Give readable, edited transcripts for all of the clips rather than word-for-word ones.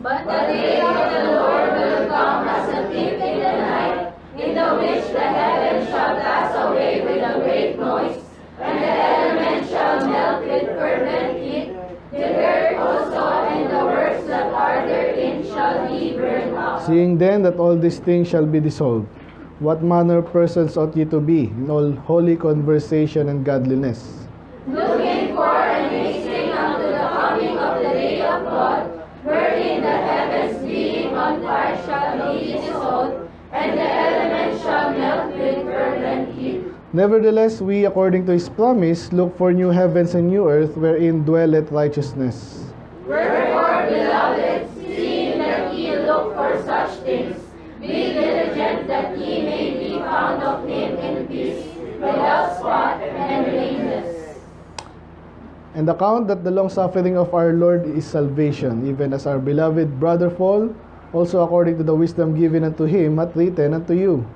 But the day of the Lord will come as a thief in the night, in the which the heavens shall pass away with a great noise, and the elements shall melt with fervent heat. The earth also and the works that are therein shall be burned up. Seeing then that all these things shall be dissolved, what manner of persons ought ye to be in all holy conversation and godliness? Looking for and hasting unto the coming of the day of God, wherein the heavens being on fire shall be dissolved, and the elements shall melt with fervent heat. Nevertheless, we, according to his promise, look for new heavens and new earth, wherein dwelleth righteousness. Wherefore, beloved, seeing that ye look for such things, be diligent that ye may be found of him in peace, without spot and blameless. And account that the long suffering of our Lord is salvation, even as our beloved brother Paul, also according to the wisdom given unto him, hath written unto you.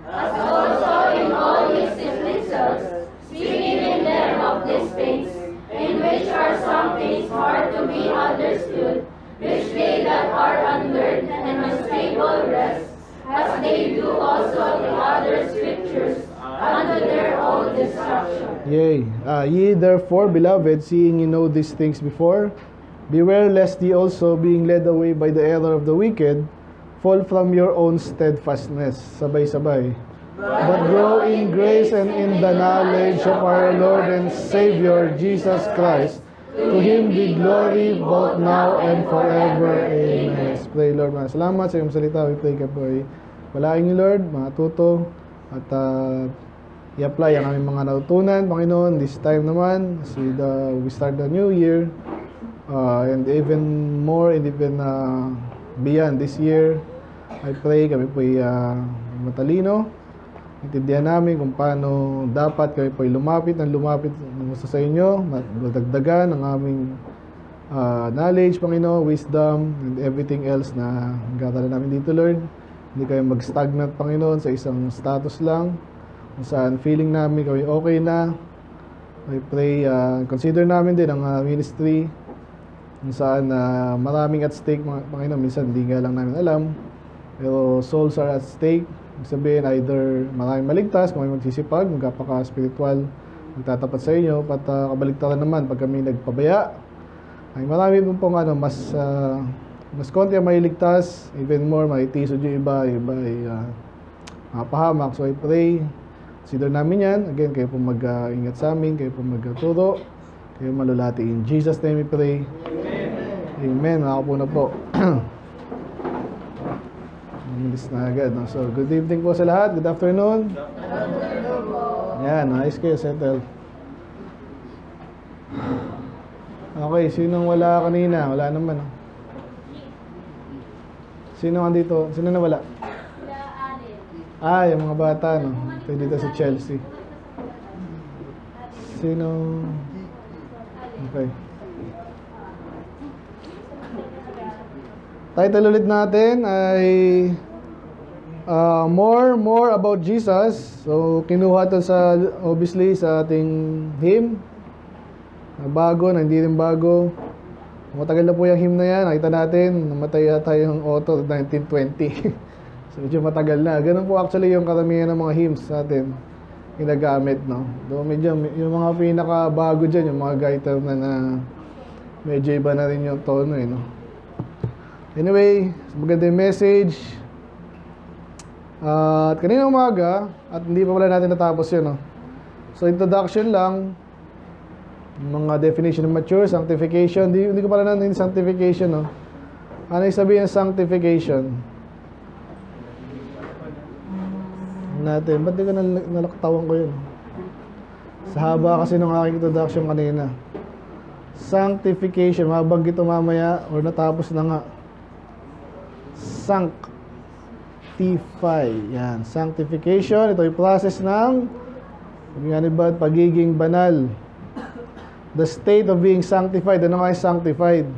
As also in all his epistles, speaking in them of these things, in which are some things hard to be understood, which they that are unlearned and unstable rest, as they do also the other scriptures, unto their own destruction. Yea, ye therefore, beloved, seeing ye know these things before, beware lest ye also, being led away by the error of the wicked, fall from your own steadfastness. Sabay-sabay. But grow in grace and in the knowledge of our Lord and Savior, Jesus Christ. To Him be glory both now and forever. Amen. Let's pray, Lord. Salamat sa iyong salita. We pray ka po ay walaing niyo, Lord, matuto at i-apply ang aming mga natutunan, Panginoon, this time naman as we start the new year and even more and even beyond this year. I pray kami po ay matalino, intindihan namin kung paano dapat kami po ay lumapit sa inyo, madagdagan ang aming knowledge, Panginoon, wisdom and everything else na gagawin namin dito, Lord. Hindi kayo mag-stagnant, Panginoon, sa isang status lang kung saan feeling namin kami okay na. I pray, consider namin din ang ministry kung saan maraming at stake, Panginoon. Minsan hindi nga lang namin alam, pero souls are at stake. Ibig sabihin, either maraming maligtas kung may magsisipag, magkapaka-spiritual, magtatapat sa inyo, at kabaligtaran naman pag kami nagpabaya. Ay marami pong mas konti ang mailigtas, even more maitisod yung iba ay mapahamak. So I pray, consider namin yan. Again, kayo po mag-ingat sa amin, kayo po magturo, kayo malulati. In Jesus' name we pray. Amen. Makapo na po. English na agad. No? So, good evening po sa lahat. Good afternoon. Yan, nice kayo, settle. Okay, sinong wala kanina? Wala naman. No? Sino andito? Sino na wala? Yung mga bata, no? Pwede dito sa Chelsea. Sino? Okay. Title ulit natin ay More About Jesus. So, kinuha ito obviously sa ating hymn. Bago, na hindi rin bago. Matagal na po yung hymn na yan. Nakita natin, namatay yata yung author 1920. So, medyo matagal na. Ganun po actually yung karamihan ng mga hymns natin ginagamit, no? Do medyo yung mga pinakabago dyan, yung mga gaiter na medyo iba na rin yung tono, no? Anyway, maganda yung message. At kanina umaga, at hindi pa pala natin natapos yun, no? So, introduction lang. Mga definition of mature, sanctification. Hindi ko pala natin sanctification, no? Ano yung sabihin ng sanctification? Natin. Ba't di ka nalaktawan ko yun? Sa haba kasi nung aking introduction kanina. Sanctification. Mabanggit ito mamaya or natapos na nga. Sanctify. Yan. Sanctification. Ito yung process ng pagiging banal. The state of being sanctified. Ano nga yung sanctified?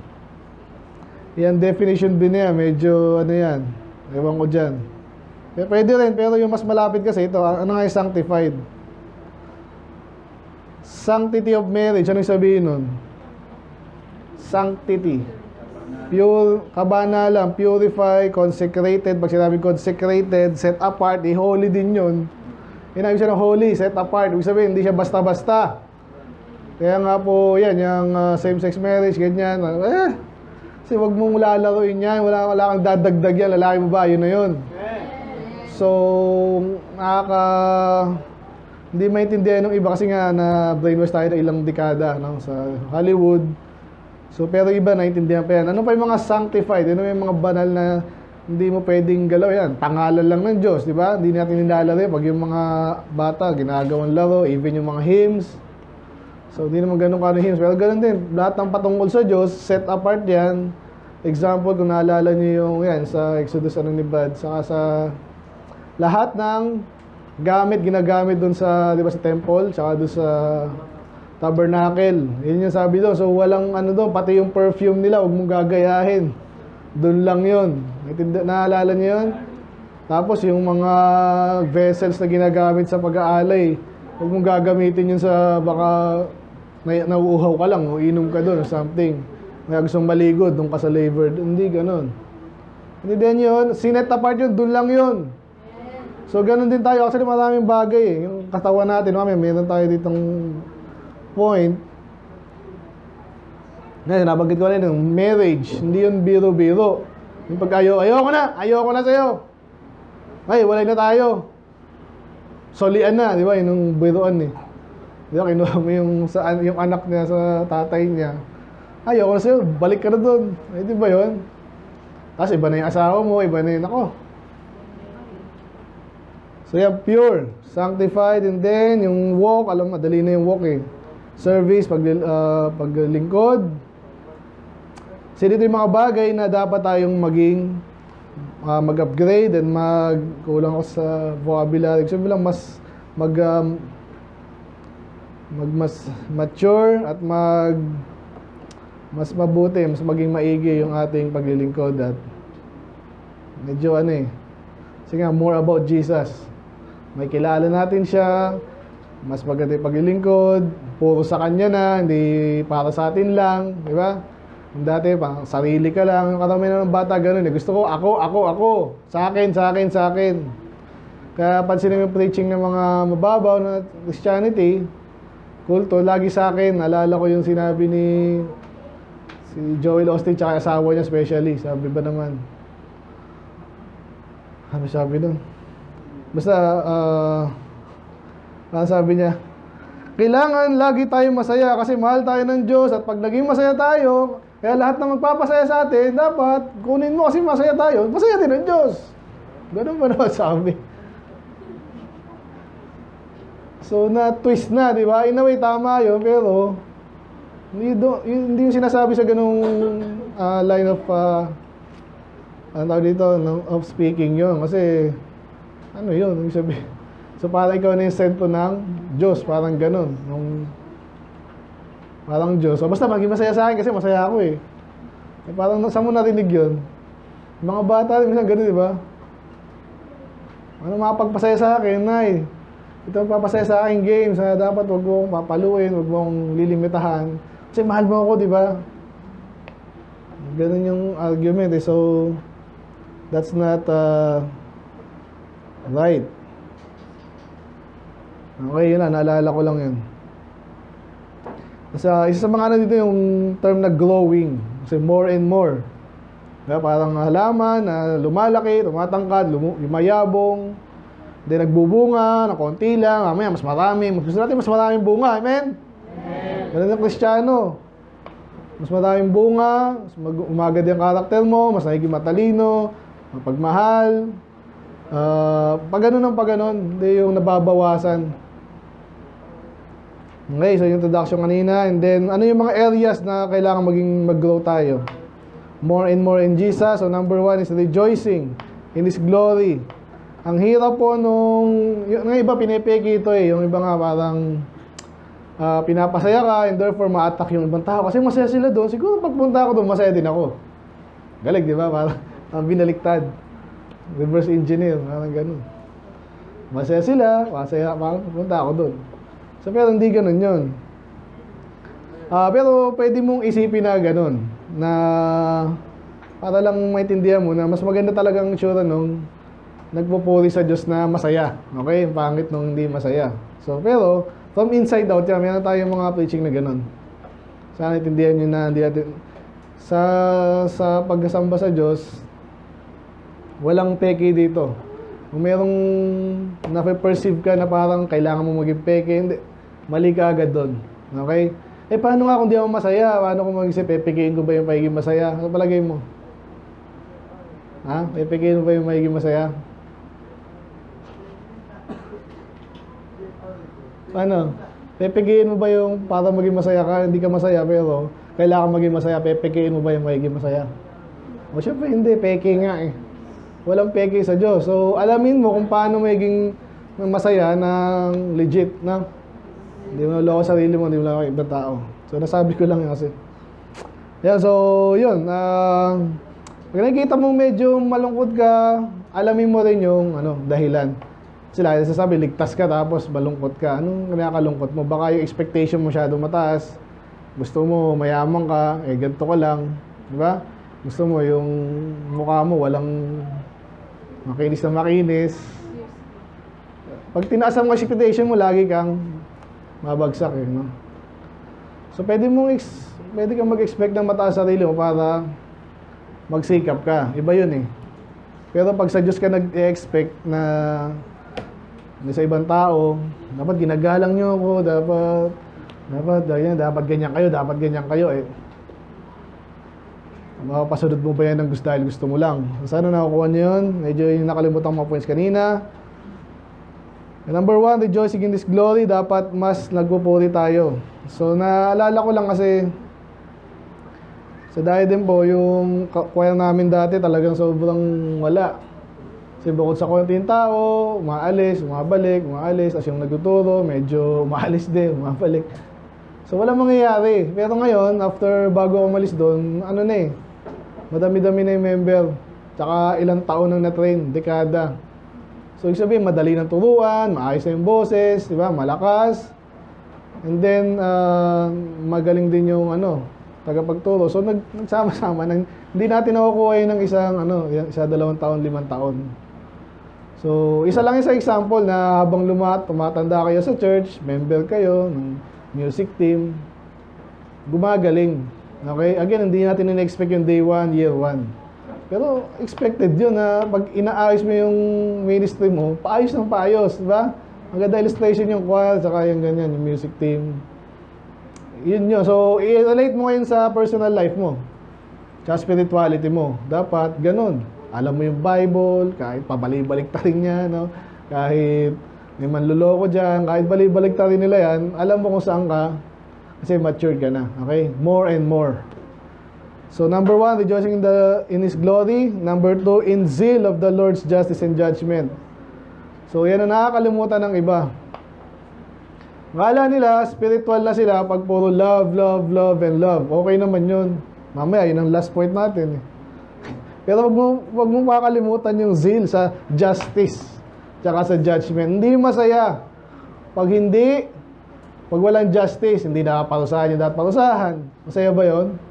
Yan, definition din niya. Medyo, yan. Ewan ko dyan. Pwede rin, pero yung mas malapit kasi ito. Ano nga yung sanctified? Sanctity of marriage. Ano yung sabihin nun? Sanctity. Pure, kabanalan, purify, consecrated. Pag sinabi consecrated, set apart, holy din yun. Ibig siya ng holy, set apart. Ibig sabihin, hindi siya basta-basta. Kaya nga po, yan, yung same-sex marriage, ganyan. Kasi wag mong lalaroin yan. Wala kang dadagdag yan. Lalaki mo ba? Yun na yun. So, hindi maintindihan ng iba kasi nga na brainwash tayo na ilang dekada, no, sa Hollywood. So, pero iba naintindihan pa yan. Ano pa yung mga sanctified? Ano yung mga banal na hindi mo pwedeng galaw yan? Pangalan lang ng Diyos, di ba? Hindi natin nilalaro. Pag yung mga bata, ginagawang laro, even yung mga hymns. So, hindi naman ganun ka hymns. Pero ganun din. Lahat ng patungkol sa Diyos, set apart yan. Example, kung naalala niyo yung yan, sa Exodus ni Brad, saka sa lahat ng ginagamit doon sa, di ba, sa temple, saka doon sa tabernacle. Yun yung sabi doon. So, walang ano doon, pati yung perfume nila, huwag mong gagayahin. Doon lang yun. Naalala niyo yun? Tapos, yung mga vessels na ginagamit sa pag-aalay, huwag mong gagamitin yun sa baka nauuhaw ka lang, o inom ka doon, or something. Kaya gustong maligo, doon ka sa laver. Hindi, ganun. Hindi din yun. Sinet apart yun, doon lang yun. So, ganun din tayo. Actually, maraming bagay. Yung katawan natin, meron tayo ditong point. Ngayon, nabanggit ko rin yung marriage. Hindi yun biro-biro. Yung pag ayoko na sa'yo. Ay, walay na tayo. Solian na, di ba? Yung biroan eh. Di ba, kinuha mo yung anak niya sa tatay niya. Ayoko na sa'yo, balik ka na doon. Ay, di ba yun? Tapos iba na yung asawa mo, iba na yun ako. So yan, pure, sanctified, and then yung walk, alam mo, madali na yung walk eh. Service, paglingkod. Kasi dito yung mga bagay na dapat tayong mag-upgrade and kulang ako sa vocabulary. Sabi lang, mas mature at mas mabuti, mas maging maigi yung ating paglilingkod at medyo kasi nga, more about Jesus. May kilala natin siya, mas maganda yung paglilingkod, puro sa kanya na, hindi para sa atin lang, di ba? Dati, sarili ka lang, yung karamihan ng bata ganun, gusto ko, ako, sa akin. Kaya pansinin yung preaching ng mga mababaw na Christianity, kulto, lagi sa akin, naalala ko yung sinabi ni si Joel Osteen, tsaka asawa niya especially, sabi ba naman, ano sabi nun? Basta, sabi niya, kailangan lagi tayo masaya kasi mahal tayo ng Diyos at pag naging masaya tayo, kaya lahat na magpapasaya sa atin, dapat kunin mo kasi masaya tayo, masaya din ng Diyos. Ganun ba naman sabi? So, na-twist na, di ba? In a way, tama yun, pero hindi yung sinasabi sa ganung line of of speaking yun. Kasi, ano yun, ibig sabihin. So, parang ikaw na yung sento ng Diyos, parang ganun. Parang Diyos. So, basta maging masaya sa akin kasi masaya ako eh. Parang saan mo narinig yun? Mga bata, minsan ganun, di ba? Ano makapagpasaya sa akin, Nay? Ito ang papasaya sa akin games na dapat wag mong papaluin, wag mong lilimitahan. Kasi mahal mo ako, di ba? Ganun yung argument eh. So, that's not right. Okay, yun na. Naalala ko lang yun. Isa sa mga ano dito yung term na glowing. Kasi more and more. Diba? Parang halaman na lumalaki, tumatangkad, lumayabong. Then nagbubunga, na konti lang. Mamaya mas marami. Gusto natin mas maraming bunga. Amen? Ganun yung Kristiyano. Mas maraming bunga, mas umagad yung karakter mo, mas nagiging matalino, mapagmahal. Pag ganun, hindi yung nababawasan. Okay, so yung introduction kanina. And then, ano yung mga areas na kailangan mag-grow tayo? More and more in Jesus. So number 1 is rejoicing in His glory. Ang hirap po yung iba pinipeki ito eh. Yung iba nga parang pinapasaya ka and therefore ma-attack yung ibang tao. Kasi masaya sila doon. Siguro pagpunta ako doon, masaya din ako. Galing, di ba? Parang binaliktad. Reverse engineer, parang ganun. Masaya sila, parang pupunta ako doon. So, pero hindi ganun yun. Pero pwede mong isipin na ganun. Na para lang maintindihan mo na mas maganda talagang itsura nung nagpupuri sa Diyos na masaya. Okay? Pangit nung hindi masaya. So, pero, from inside out, yan, meron tayong mga preaching na ganun. Sana intindihan nyo na hindi natin, sa pagkasamba sa Diyos, walang peke dito. Kung merong na-perceive ka na parang kailangan mo maging peke, hindi, mali ka agad doon. Okay? Paano nga kung di ako masaya? Paano kung mag-isip, pekein ko ba yung pagiging masaya? Ano palagay mo? Ha? Pekein mo ba yung magiging masaya? Paano? Pepekein mo ba yung para maging masaya ka? Hindi ka masaya pero kailangan maging masaya. Pepekein mo ba yung magiging masaya? O syempre hindi, peke nga eh. Walang peke sa Diyos. So alamin mo kung paano magiging masaya ng legit na hindi mo naloko sarili mo, hindi mo naloko ibang tao. So nasabi ko lang yun kasi. Yan, so yun. Pag nakikita mo medyo malungkot ka, alamin mo rin yung dahilan. Sila sasabi, ligtas ka tapos malungkot ka. Anong nakakalungkot mo? Baka yung expectation mo masyado mataas. Gusto mo mayaman ka, ganito ka lang. Di ba? Gusto mo yung mukha mo walang makinis na makinis. Pag tinaas ang expectation mo, lagi kang mabagsak eh. No? So pwede kang mag-expect ng mataas sa sarili mo para magsikap ka. Iba yun eh. Pero pag sa Diyos ka nag-expect na sa ibang tao, dapat ginagalang nyo ako, dapat ganyan kayo eh. Makapasunod mo ba yan ng gusto dahil gusto mo lang? Sana nakukuha nyo yun. Medyo yung nakalimutan mga points kanina. Number 1, rejoicing in this glory. Dapat mas nagpupuri tayo. So naalala ko lang kasi sa dahil din po, yung choir namin dati talagang sobrang wala. Kasi bukod sa konti yung tao, umaalis, umabalik, umaalis. As yung nagtuturo, medyo umaalis din, umabalik. So wala mangyayari. Pero ngayon, bago ako umalis doon, madami-dami na yung member. Tsaka ilang taon nang na-train, dekada. So ibig sabihin, madali ng turuan, maayos na yung boses, di ba? Malakas. And then, magaling din yung tagapagturo. So nagsama-sama. Hindi natin nakukuha yun ng isang 2 taon, 5 taon. So, isa lang yung sa example na habang tumatanda kayo sa church, member kayo ng music team, gumagaling. Okay? Again, hindi natin in-expect yung day 1, year 1. Pero expected yun na pag inaayos mo yung ministry mo, paayos ng paayos, di ba? Ang ganda illustration yung choir, saka yung ganyan, yung music team. Yun yun. So, i-relate mo ngayon sa personal life mo. Sa spirituality mo. Dapat ganun. Alam mo yung Bible, kahit pabalik-balik ta rin niya, no? Kahit may manluloko dyan, kahit balik-balik ta rin nila yan, alam mo kung saan ka, kasi matured ka na, okay? More and more. So, number 1, rejoicing in His glory. Number 2, in zeal of the Lord's justice and judgment. So, yan ang nakakalimutan ng iba. Akala nila, spiritual na sila pag puro love, love, love, and love. Okay naman yun. Mamaya, yun ang last point natin eh. Pero wag mo makakalimutan yung zeal sa justice tsaka sa judgment. Hindi masaya. Pag walang justice, hindi napaparusahan yung dapat parusahan. Masaya ba yun?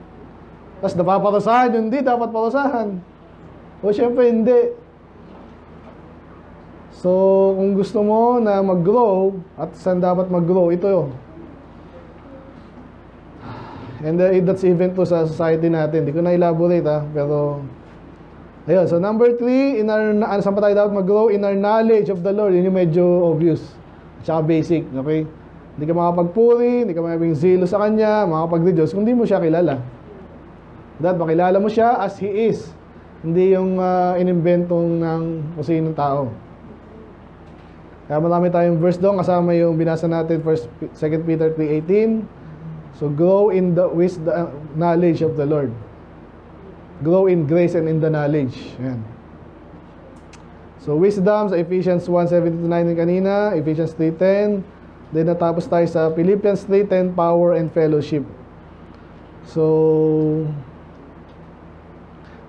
Tapos napaparusahan yung hindi dapat parusahan. O syempre hindi. So, kung gusto mo na mag-grow, at saan dapat mag-grow, ito yun. And that's even to sa society natin. Hindi ko na-elaborate pero ayun, so number 3, saan pa tayo dapat mag-grow? In our knowledge of the Lord. Yun yung medyo obvious. Tsaka basic, okay? Hindi ka makapagpuri, hindi ka maging zelo sa Kanya, makapag-Diyos, kung hindi mo siya kilala. Dapat makilala mo siya as He is. Hindi yung inimbentong ng kung sinong tao. Kaya marami tayong verse doon, kasama yung binasa natin, 2 Peter 3:18. So, grow in the knowledge of the Lord. Grow in grace and in the knowledge. Ayan. So, wisdom sa Ephesians 1:7-9 kanina, Ephesians 3:10. Then, natapos tayo sa Philippians 3:10, power and fellowship. So,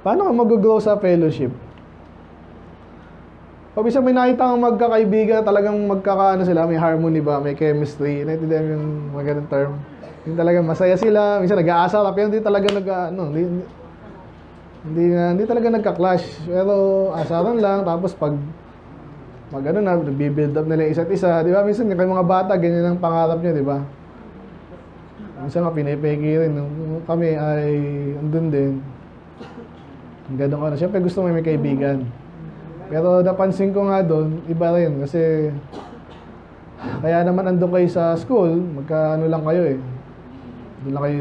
paano ka mag-grow sa fellowship? Pag isang may nakita kang magkakaibigan, talagang sila, may harmony ba, may chemistry, naintindihan yung mga ganun term. Yung talagang masaya sila, minsan nag-aasal, pero hindi talaga Hindi talaga nagka-clash. Pero asaran lang, tapos pag ano na, build up nila yung isa't isa. Di ba? Minsan kayo mga bata, ganyan ang pangarap nyo, di ba? Minsan nga, pinipeki rin. Kami ay andun din. Ganun ko na. Siyempre gusto mo may kaibigan. Pero napansin ko nga doon, iba rin. Kasi, kaya naman andun kayo sa school, magka-ano lang kayo eh. Doon lang kayo,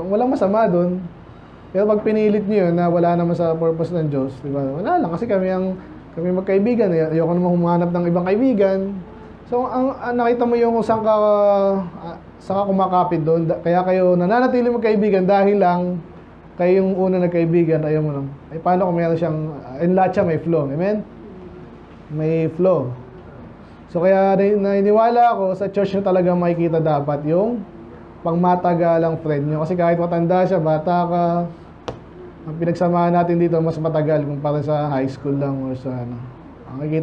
walang masama doon. Pero pag pinilit nyo yun na wala naman sa purpose ng Diyos, di ba? Wala lang. Kasi kami magkaibigan. Ayoko naman humanap ng ibang kaibigan. So, nakita mo yung saan ka kumakapit doon. Kaya kayo nananatili magkaibigan dahil lang kayo yung una nagkaibigan. Ayaw mo lang. Ay, paano kung meron siyang, lahat siya may flow. Amen? May flow. So, kaya naniniwala ako sa church nyo talaga makikita dapat yung pangmatagalang friend nyo. Kasi kahit matanda siya, bata ka, ang pinagsamahan natin dito mas matagal kumpara sa high school lang or sa ano.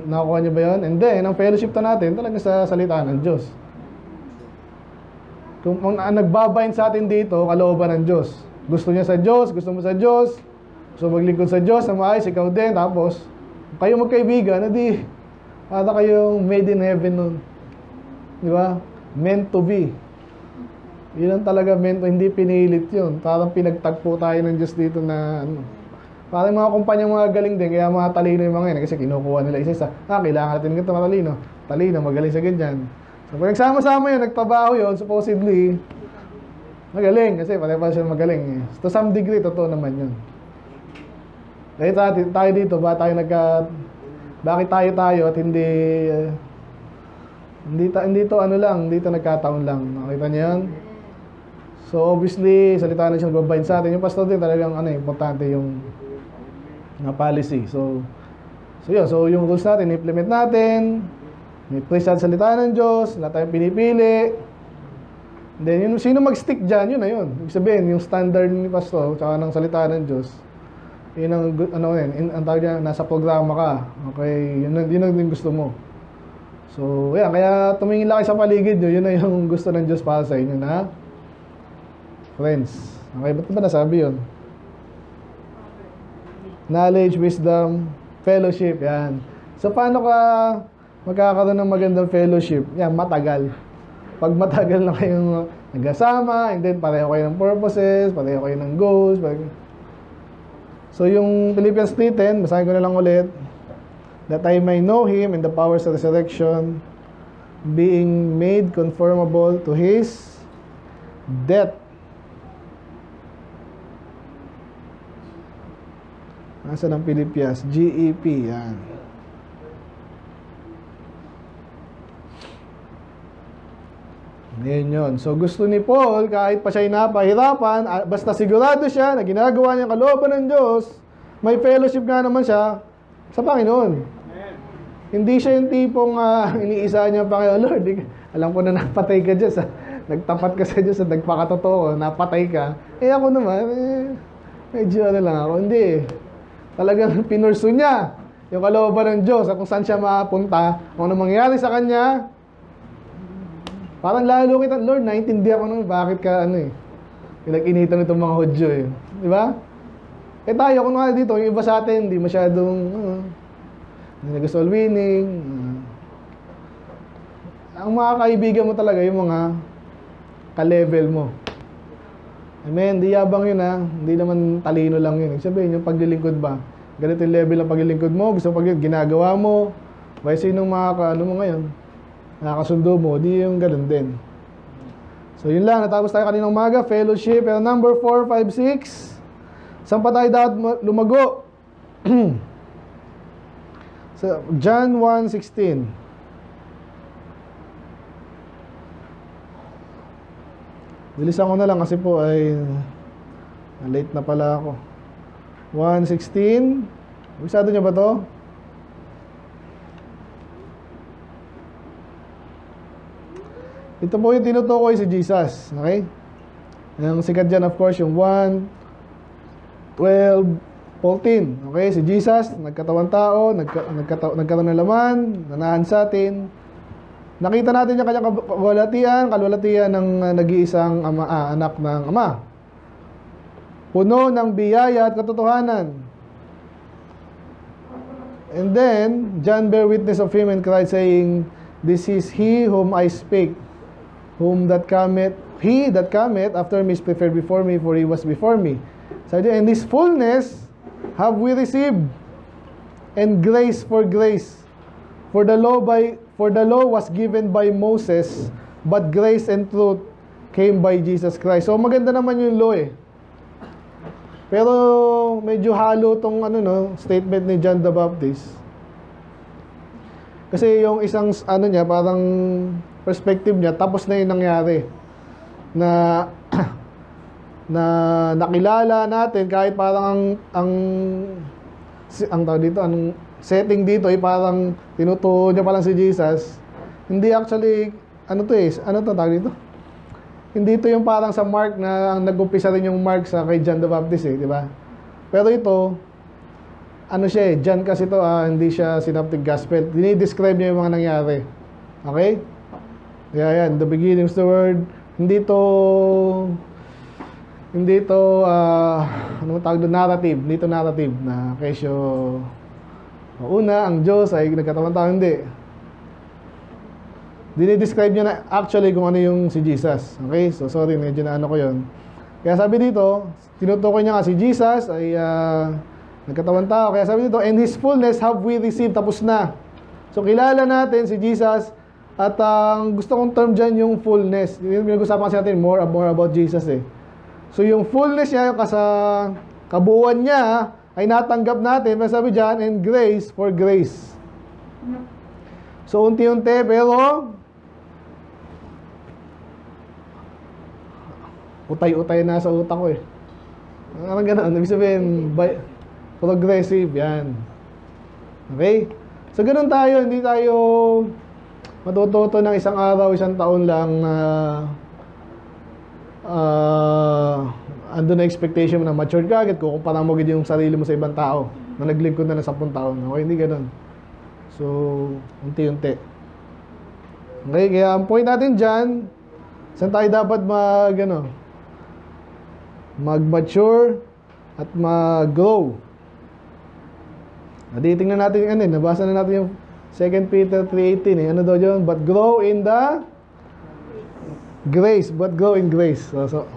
Nakukuha nyo ba yun? And then, ang fellowship na natin talaga sa salita ng Diyos. Kung ang nagbabind sa atin dito, kalooban ng Diyos. Gusto niya sa Diyos, gusto mo sa Diyos, gusto maglingkod sa Diyos, na maayos, ikaw din. Tapos, kayo magkaibigan, edi, para kayong made in heaven nun. Di ba? Meant to be. Yun ang talaga hindi pinilit yun. Parang pinagtagpo tayo ng Diyos dito na ano. Parang mga kumpanyang mga galing din, kaya mga talino yung mga yun. Kasi kinukuha nila isa-isa. Kailangan natin ganito matalino. Talino, magaling sa ganyan. So, pag nagsama-sama yun, nagtrabaho yun, supposedly, magaling. Kasi pare-pare siya magaling. To some degree, totoo naman yun. Dahil tayo dito, bakit tayo at hindi to ano lang, hindi to nagkataon lang. Nakita niyo yun? So obviously, salita na siya nagbabind sa atin. Yung pastor din talagang importante yung policy. So yun. So yung rules natin, implement natin. May praise at salita ng Diyos. Lahat tayong pinipili. Then yun, sino mag-stick dyan, yun na yun. Ibig sabihin, yung standard ni pastor tsaka ng salita ng Diyos, yun ang ang tawag niya, nasa programa ka. Okay, yun ang gusto mo. So yeah, kaya tumingin lang kayo sa paligid nyo. Yun na yung gusto ng Diyos para sa inyo na friends. Okay, ba't ba nasabi yun? Knowledge, wisdom, fellowship, yan. So, paano ka magkakaroon ng magandang fellowship? Yan, matagal. Pag matagal na kayong nagkasama, and then pareho kayo ng purposes, pareho kayo ng goals. So, yung Philippians 3:10, basahin ko na lang ulit. That I may know Him and the powers of resurrection, being made conformable to His death. Nasa ng Philippians? GEP, yan. Ngayon yun. So gusto ni Paul, kahit pa siya'y napahirapan, basta sigurado siya na ginagawa niya kalooban ng Diyos, may fellowship nga naman siya sa Panginoon. Amen. Hindi siya yung tipong iniisa niya, Panginoon, Lord, alam ko na napatay ka dyan, nagtapat ka sa Diyos, nagpakatotoo, napatay ka. Ako naman, medyo lang ako. Hindi talagang pinursu niya yung kalooban ng Diyos at kung saan siya mapunta, kung ano mangyayari sa kanya. Parang lalo kita, Lord, naintindihan ko naman bakit ka pinag-initan itong mga Hudyo di ba? Tayo, kung nga dito, yung iba sa atin, hindi masyadong hindi gusto winning. Ang mga kaibigan mo talaga, yung mga ka-level mo. Amen, di yabang yun hindi naman talino lang yun. Sabihin yung paglilingkod ba? Ganito yung level ng paglilingkod mo, gusto ginagawa mo. Kaya sinong mo ngayon? Nakakasundo mo, di yung ganun din. So yun lang, natapos tayo kaninang umaga, fellowship. Pero number 4, 5, 6, saan pa tayo dapat lumago? So, John 1:16. Bilisan ko na lang kasi po ay late na pala ako. 1:16. Bisado niyo ba to? Ito po yung tinutukoy si Jesus. Okay? Ang sikat dyan, of course, yung 1:12, 14. Okay? Si Jesus, nagkatawang tao, nagkaroon ng laman, nanahan sa atin. Nakita natin yung kanyang kalwalatian ng nag-iisang anak ng Ama. puno ng biyaya at katotohanan. And then, John bare witness of him and cried, saying, This is he whom I spake, he that cometh after me is preferred before me, for he was before me. So, and this fullness have we received, and grace for grace. For the law was given by Moses, but grace and truth came by Jesus Christ. So maganda naman yung law eh. Pero medyo halo tong statement ni John the Baptist. Kasi yung isang niya, parang perspective niya, tapos na yung nangyari. Na na nakilala natin kahit parang ang tawag dito, anong setting dito ay parang tinutuo niya pa lang si Jesus. Hindi actually, tawag dito? Hindi ito yung parang sa Mark na nag-umpisa rin yung Mark sa kay John the Baptist di ba? Pero ito, siya John kasi ito, hindi siya synoptic gospel. Dinidescribe niya yung mga nangyari. Okay? Kaya yan, the beginning of the word, hindi ito tawag doon, narrative. Dito narrative na kesyo una, ang Diyos ay nagkatawan tao, hindi. Dinidescribe niya na actually kung ano yung si Jesus. Okay? So, sorry, medyo na ko yun. Kaya sabi dito, tinutukoy niya nga si Jesus ay nagkatawan tao. Kaya sabi dito, and His fullness have we received. Tapos na. So, kilala natin si Jesus at ang gusto kong term dyan yung fullness. Pinag-usapan kasi natin more about Jesus eh. So, yung fullness niya, yung kabuuan niya, ay natanggap natin, pero sabi dyan, and grace for grace. So, unti-unti, pero utay-utay na sa utak ko eh. Parang gano'n, ibig sabihin, progressive, yan. Okay? So, gano'n tayo, hindi tayo matututo ng isang araw, isang taon lang na andun na expectation mo na matured ka agad, kukumpara mo agad yung sarili mo sa ibang tao na naglingkod na ng 10 taon. Okay, hindi ganun. So, unti-unti. Okay, kaya ang point natin dyan, saan tayo dapat mag-mature at mag-grow. Tingnan natin yung nabasa na natin yung 2 Peter 3:18 eh. Ano daw yun? But grow in the grace, but grow in grace.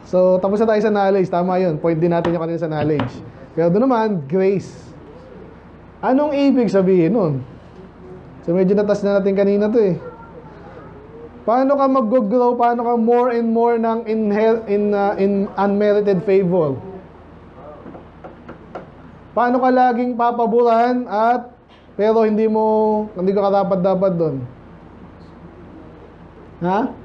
So tapos na tayo sa knowledge. Tama yun. Point din natin yung kanina sa knowledge. Pero doon naman, grace. Anong ibig sabihin nun? So medyo natas na natin kanina to eh. Paano ka mag-grow? Paano ka more and more ng in unmerited favor? Paano ka laging papaburan at pero hindi ka karapat-dapat doon? Ha?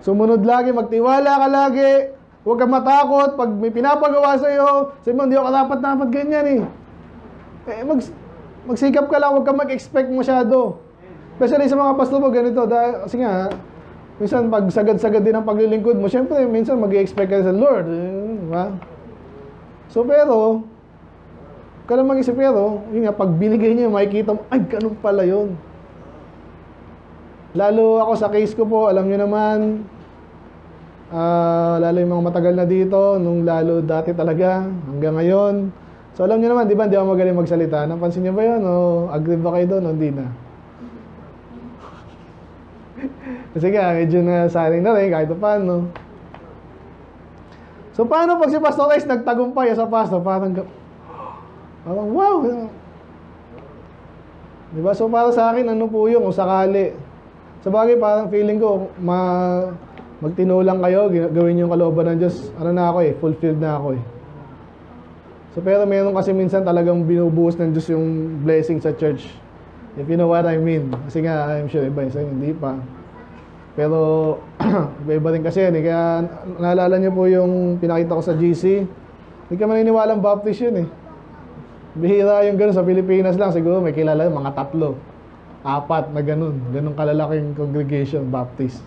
Sumunod lagi, magtiwala ka lagi, huwag kang matakot, pag may pinapagawa sa'yo, sabi mo, hindi ako dapat ganyan eh. Magsikap ka lang, huwag kang mag-expect masyado. Especially sa mga pastor mo, ganito, kasi nga, minsan pag sagad-sagad din ang paglilingkod mo, syempre, minsan mag-expect ka sa Lord. Diba? So, pero, ka lang mag-isip, pero, yun nga, pag binigay niya, makikita mo, ay, ganun pala yun. Lalo ako sa case ko po, alam nyo naman, lalo yung mga matagal na dito, nung lalo dati talaga, hanggang ngayon. So alam nyo naman, di ba, hindi ako magaling magsalita. Napansin nyo ba yun? O agree ba kayo doon? O hindi na. Kasi nga, medyo nasaling na rin, kahit paano. So paano pag si Pastor Rice nagtagumpay sa pastor? Parang wow! Di ba? So para sa akin, ano po yun, kung sakali. Sa bagay, parang feeling ko, magtinulang kayo, gawin yung kalooban ng Diyos. Ano na ako eh, fulfilled na ako eh. So, pero meron kasi minsan talagang binubuhos ng Diyos yung blessing sa church. If you know what I mean. Kasi nga, I'm sure iba, hindi pa. Pero, iba rin kasi yan eh. Kaya, naalala niyo po yung pinakita ko sa GC. Hindi ka maniniwalang Baptist yun eh. Bihira yung gano'n sa Pilipinas lang. Siguro may kilala yung mga 3. 4 na ganun kalalaking congregation, Baptist.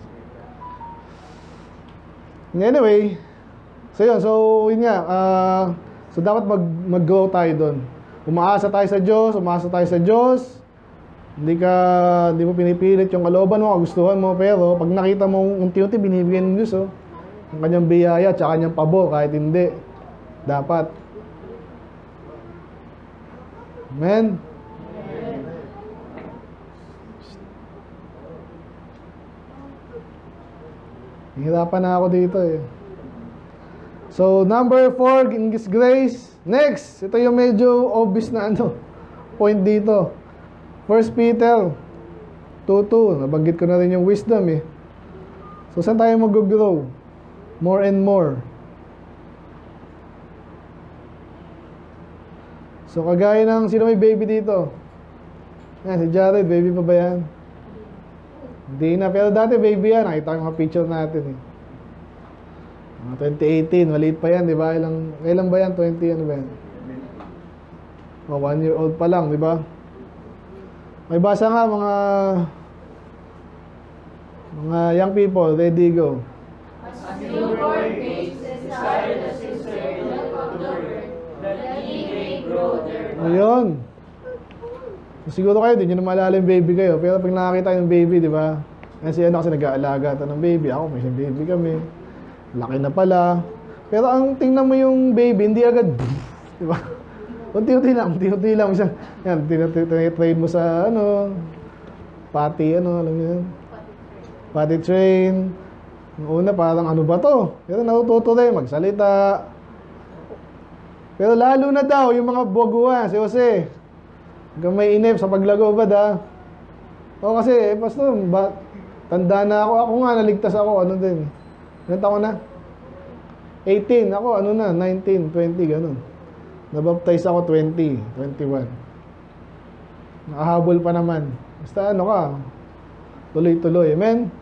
Anyway, so yun, yun nga, so dapat mag-grow tayo doon. Umaasa tayo sa Diyos, hindi mo pinipilit yung kalooban mo, kagustuhan mo, pero pag nakita mo unti-unti binibigyan ng Diyos, ang kanyang biyaya, tsaka kanyang pabor, kahit hindi. Dapat. Amen? Hihirapan na ako dito eh. So, number 4, in His grace. Next, ito yung medyo obvious na point dito. 1 Peter 2:2. Nabanggit ko na rin yung wisdom eh. So, saan tayo mag-grow? More and more. So, kagaya ng, sino may baby dito? Yan, si Jared, baby pa ba yan? Hindi na, pero dati baby yan. Nakita ko yung mga picture natin eh. 2018, maliit pa yan, di ba? Ilang ba yan? 20, ano ba yan? 1 year old pa lang, di ba? May basa nga mga young people, ready, go. As newborn babes desire the sincere milk of the word, that ye may grow thereby. Ayun. Siguro kayo, di nyo na maalala yung baby kayo. Pero pag nakakita yung baby, di ba? Kasi kasi nag-aalaga ito ng baby. Ako, may isang baby kami. Laki na pala. Pero ang tingnan mo yung baby, hindi agad, di ba? Unti-unti lang. Yan, tinatrain mo sa, potty, alam mo yan? Potty train. Yung una, parang ano ba to? Pero natututo rin, magsalita. Pero lalo na daw, yung mga boguan, si Jose. Hanggang may inip sa paglagobad, ha? O kasi, pastor, tanda na ako. Ako nga, naligtas ako, din. Ilan taon na? 18. Ako, 19, 20, ganun. Nabaptize ako 20, 21. Nakahabol pa naman. Basta ka, tuloy-tuloy. Amen?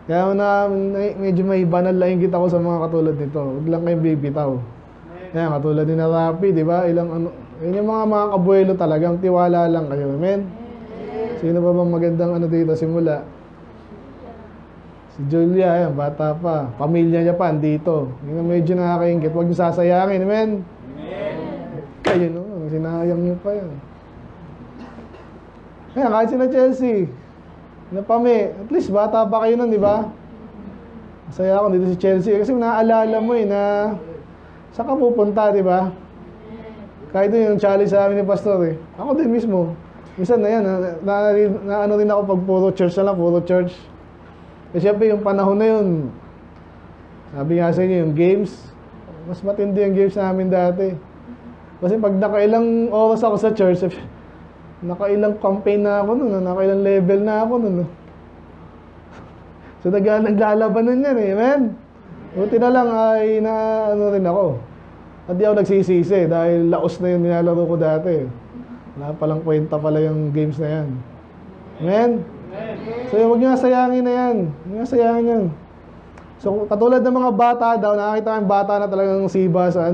Kaya medyo may banal lang kita ko sa mga katulad nito. Huwag lang kayong bibitaw. Kaya katulad ni na Rapi, di ba? Yun yung mga kabuelo talagang tiwala lang kayo. Amen? Sino ba bang magandang dito simula? Si Julia, yan, bata pa. Pamilya niya pa, andito. Yung medyo nakakaingit. Huwag niyo sasayangin, amen? Kayo, sinayang niyo pa yan. Kaya kahit sina Chelsea, at least bata pa kayo nun, di ba? Masaya ako dito si Chelsea. Kasi naaalala mo na saan ka pupunta, di ba? Kahit yung challenge sa amin ni Pastor eh. Ako din mismo. Minsan na yan, na rin ako pag puro church na lang, puro church. Kasi siyempre yung panahon na yun, sabi nga sa inyo, yung games, mas matindi yung games namin dati. Kasi pag nakailang oras ako sa church, nakailang campaign na ako nun, nakailang level na ako nun. So naglalabanan yan eh, amen? Buti na lang ay rin ako. At di ako nagsisisi dahil laos na yung nilalaro ko dati. Wala palang kwenta pala yung games na yan. Amen? So huwag nyo sayangin na yan. Huwag nyo sayangin yan. So katulad ng mga bata daw, nakakita kang bata na talagang siba sa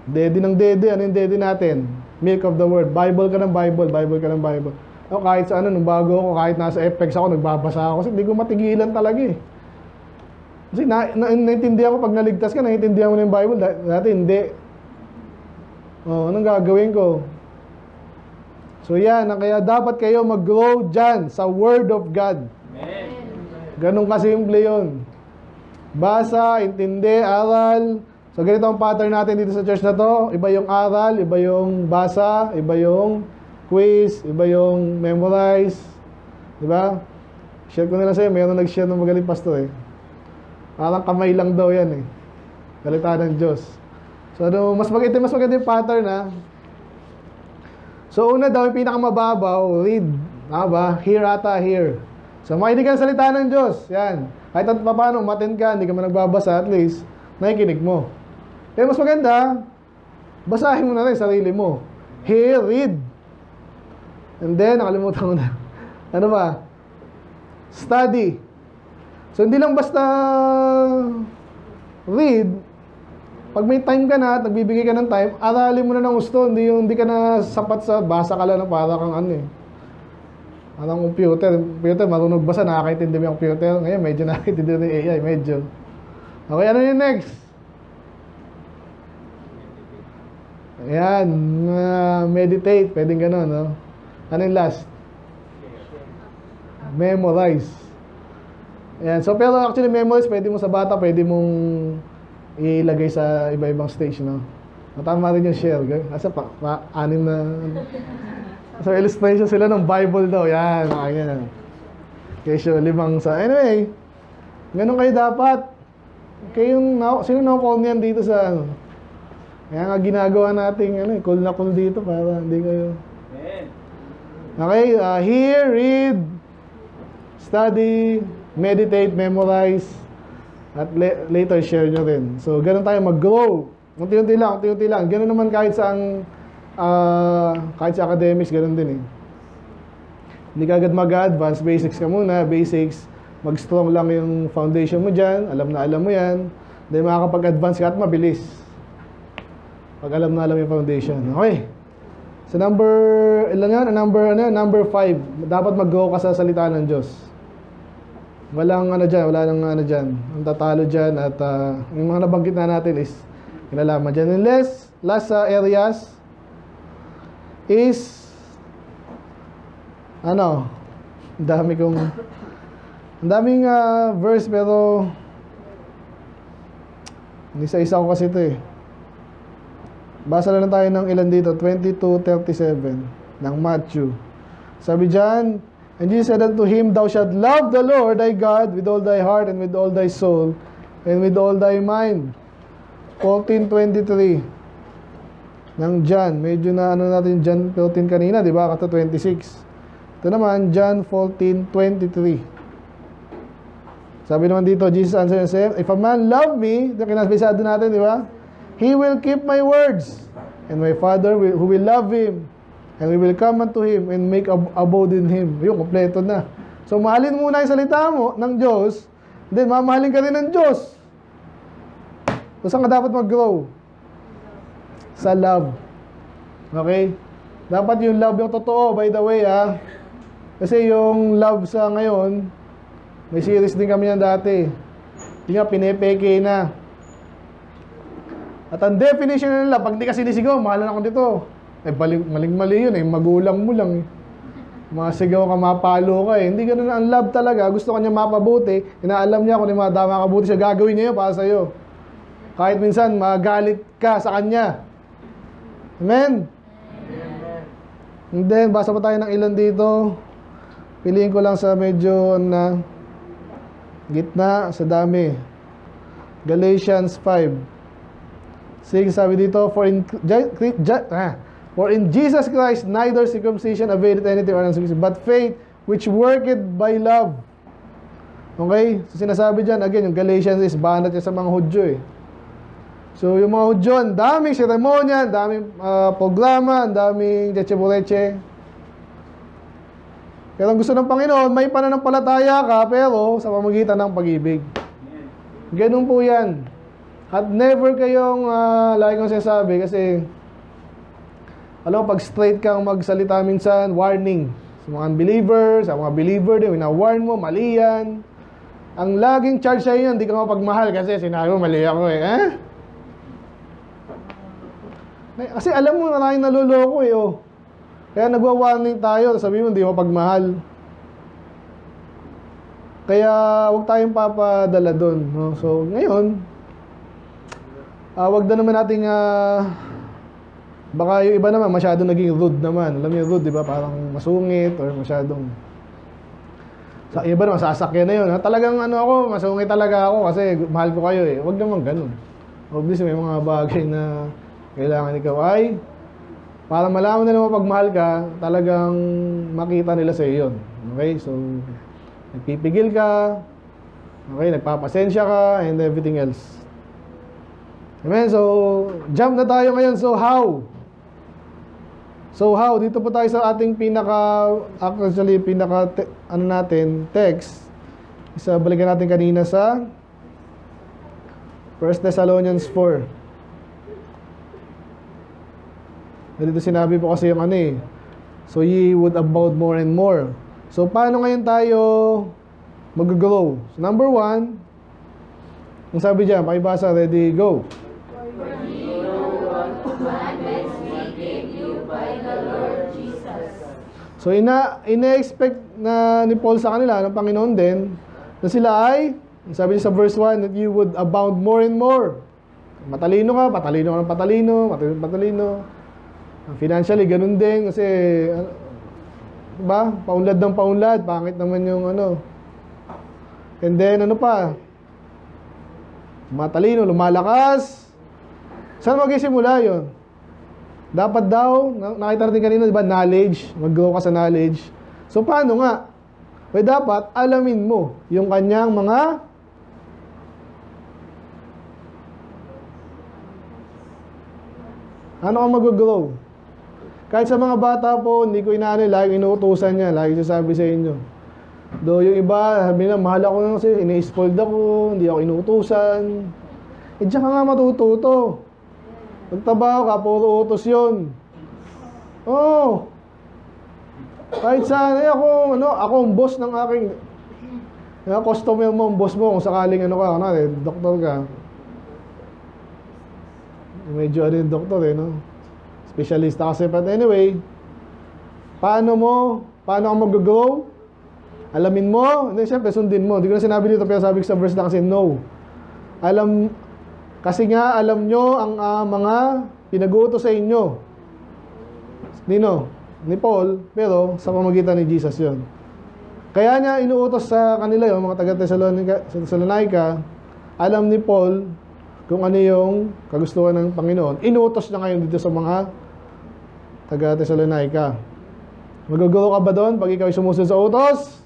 Daddy ng daddy. Ano yung daddy natin? Milk of the word. Bible ka ng Bible. Bible ka ng Bible. O kahit sa nung bago ako, kahit nasa FX ako, nagbabasa ako. Kasi hindi ko matigilan talaga eh. Kasi naintindihan ko pag naligtas ka, naintindihan mo na yung Bible. Dati hindi. Anong gagawin ko? So yan, kaya dapat kayo mag-grow dyan sa Word of God. Amen. Ganun kasimple yun. Basa, intindi, aral. So ganito ang pattern natin dito sa church na to. Iba yung aral, iba yung basa, iba yung quiz, iba yung memorize. Diba? Share ko nila sa'yo, mayroon nag-share ng magaling pastor eh. Parang kamay lang daw yan eh. Galita ng Diyos. So mas maganda yung pattern ha. So una daw, yung pinakamababaw, read. Ba? Hear ata, hear. So makinig ka ng salita ng Diyos. Yan. Kahit paano, umattend ka, hindi ka man nagbabasa, at least, nakikinig mo. Pero mas maganda, basahin mo na rin sarili mo. Hear, read. And then, nakalimutan ko na. Ano ba? Study. So hindi lang basta read. Pag may time ka na at nagbibigay ka ng time, aralin mo na ng gusto. Hindi ka na sapat sa basa ka lang na para kang parang computer. Computer, marunong basa, nakakaintindi mo yung computer. Ngayon, medyo nakakaintindi na yung AI, medyo. Okay, ano yung next? Ayan, meditate. Pwedeng gano'n, no? Ano yung last? Memorize. Ayan, so pero actually memorize, pwede mo sa bata, pwede mong ilagay sa iba-ibang stage, no? Tama rin yung share. Asa anim na... So, illustration sila ng Bible daw. Yan, ganyan. Kesyo, 5 sa... Anyway, ganun kayo dapat. Sino na-call niyan dito sa ano? Kaya nga ginagawa natin, cool na cool dito para hindi kayo... Okay, hear, read, study, meditate, memorize, at later share nyo rin. So, ganun tayo mag-grow. Unti-unti lang. Ganun naman kahit sa academics, ganun din eh. Hindi ka agad mag-advance, basics ka muna, basics, mag-strong lang yung foundation mo dyan, alam mo yan, then makakapag-advance ka at mabilis. Pag alam yung foundation. Okay. So number 5, dapat mag-grow ka sa salita ng Diyos. Wala nang dyan. Ang tatalo dyan at yung mga nabanggit na natin is kinalaman dyan. And last areas is ang daming verse pero isa-isa ko kasi ito eh. Basa lang tayo ng ilan dito, 22:37 ng Matthew. Sabi dyan, and Jesus said unto him, Thou shalt love the Lord thy God with all thy heart and with all thy soul and with all thy mind. 14:23 ng John. Medyo na natin John 14 kanina, di ba? Kato 26. Ito naman, John 14:23. Sabi naman dito, Jesus answered and said, If a man love me, ito kinasbisado natin, di ba? He will keep my words, and my Father who will love him, and we will come unto him and make abode in him. Yung kompleto na. So, mahalin muna yung salita mo ng Diyos, then mamahalin ka rin ng Diyos. So, saan ka dapat mag-grow? Sa love. Okay? Dapat yung love yung totoo, by the way, ha? Kasi yung love sa ngayon, may series din kami yan dati. Yung nga, pinepeke na. At ang definition nila, pag di ka sinisigaw, mahalan ako dito. Maling-mali yun eh, magulang mo lang eh. Masigaw ka, mapalo ka eh. Hindi ganun ang love talaga. Gusto ka niya mapabuti, inaalam niya kung may mga dama kabuti siya, gagawin niya yun para sa'yo. Kahit minsan, magalit ka sa kanya. Amen? And then, basa pa tayo ng ilan dito. Piliin ko lang sa medyo na gitna, sa dami. Galatians 5. Sige, sabi dito, for in Jesus Christ neither circumcision availeth anything or uncircumcision, but faith which worketh by love. Okay? So sinasabi dyan, again, yung Galatians is banat yan sa mga Hudyo eh. So yung mga Hudyo, ang daming seremonya, ang daming programa, ang daming leche-bureche. Pero ang gusto ng Panginoon, may pananampalataya ka, pero sa pamagitan ng pag-ibig. Ganun po yan. At never kayong, lagi kong sinasabi, kasi, alam mo, pag straight kang magsalita minsan, warning. Sa mga unbelievers, sa mga believer din, wina-warn mo, mali yan. Ang laging charge sa'yo yan, hindi ka mapagmahal kasi sinabi mo, mali ako eh. Kasi alam mo, maraming naluloko eh, oh. Kaya nagwa-warning tayo, sabi mo, hindi mo pagmahal. Kaya, huwag tayong papadala doon. No? So, ngayon, wag na naman nating baka yung iba naman masyadong naging rude naman. Alam niyo rude, di ba? Parang masungit or masyadong sa iba naman sasakyan na yun. Talagang ako, masungit talaga ako kasi mahal ko kayo eh. Wag naman ganun. Obviously may mga bagay na kailangan ikaw ay para malaman nila mo pagmahal ka, talagang makita nila sa iyo yun. Okay? So nagpipigil ka, okay, nagpapasensya ka and everything else. Amen. So, jump na tayo ngayon. So, how? Dito po tayo sa ating text. Balikan natin kanina sa 1 Thessalonians 4. Dito sinabi po kasi yung so, ye would abound more and more. So, paano ngayon tayo mag-grow? So, number 1, ang sabi dyan, pakibasa, ready, go. So, ina-expect na ni Paul sa kanila, ng Panginoon din, na sila ay, sabi niya sa verse 1, that you would abound more and more. Matalino ka, patalino ka ng patalino, matalino, patalino. Financially, ganun din kasi, diba? Paunlad ng paunlad, pangit naman yung ano. And then, ano pa? Matalino, lumalakas. Saan magsisimula yun? Dapat daw, nakita natin kanina, diba, knowledge, mag-grow ka sa knowledge. So, paano nga? Well, dapat, alamin mo yung kanyang mga ano ka mag-grow? Kahit sa mga bata po, hindi ko inaano, lagi inuutusan niya, lagi sasabi sa inyo. Do yung iba, sabi na, mahal ako na kasi, ini-spoiled ako, hindi ako inuutusan. Eh, diyan ka nga matututo. Magtrabaho ka, puro utos yun. Oo. Kahit saan, ako ang boss ng aking, customer mo, ang boss mo, kung sakaling ka, doktor ka. Medyo ano yung doktor no? Specialista kasi. But anyway, paano ka mag-grow? Alamin mo, hindi, siyempre sundin mo. Hindi ko na sinabi dito, pero sabi ko sa verse na kasi no. Kasi nga alam nyo ang mga pinag-uutos sa inyo. Ni Paul, pero sa pamagitan ni Jesus yon. Kaya niya inuutos sa kanila yung mga taga-Thessalonica, alam ni Paul kung ano yung kagustuhan ng Panginoon. Inuutos na ngayon dito sa mga taga-Thessalonica. Mag-grow ka ba doon pag ikaw sumusunod sa utos?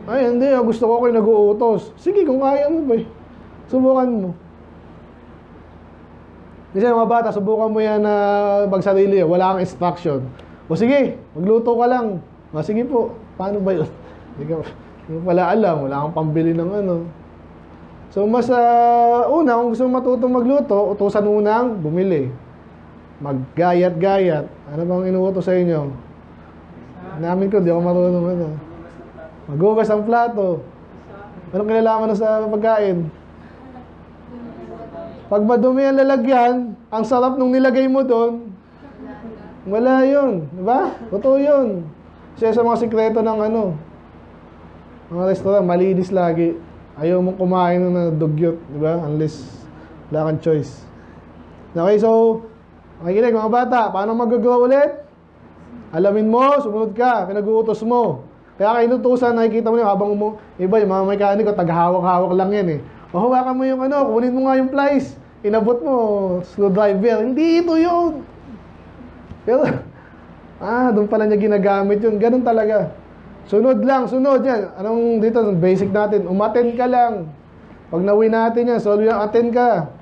Ay, hindi. Gusto ko kayo nag-uutos. Sige, kung kaya mo ba. Subukan mo. Kasi mga bata, subukan mo yan na magsarili. Wala kang instruction. O sige, magluto ka lang. Sige po. Paano ba yun? Hindi ka pala alam. Wala kang pambili ng ano. So, mas una, kung gusto matutong magluto, utusan unang bumili. Maggayat-gayat. Ano bang inuutos sa inyo? Namin ko, di ako marunong ano. Maghugas ang plato. Anong kinalaman sa pagkain? Pag madumi ang lalagyan, ang sarap nung nilagay mo doon, wala yun. Diba? Totoo yun. Siya sa mga sikreto ng mga restaurant, malinis lagi. Ayaw mong kumain ng dugyot, di ba? Unless wala kang choice. Okay, so, makikinig mga bata, paano mag-grow ulit? Alamin mo, sumunod ka, pinag-uutos mo. Kaya kayo inutusan, nakikita mo yun, habang iba, yung mga mekaniko, tag-hawak-hawak lang yan eh. O hawakan mo yung kunin mo nga yung plies. Inabot mo, screwdriver. Hindi ito yun. Pero, doon pala niya ginagamit yun. Ganun talaga. Sunod lang, sunod yan. Anong dito, basic natin, umattend ka lang. Pag nawin natin yan, solve yung attend ka.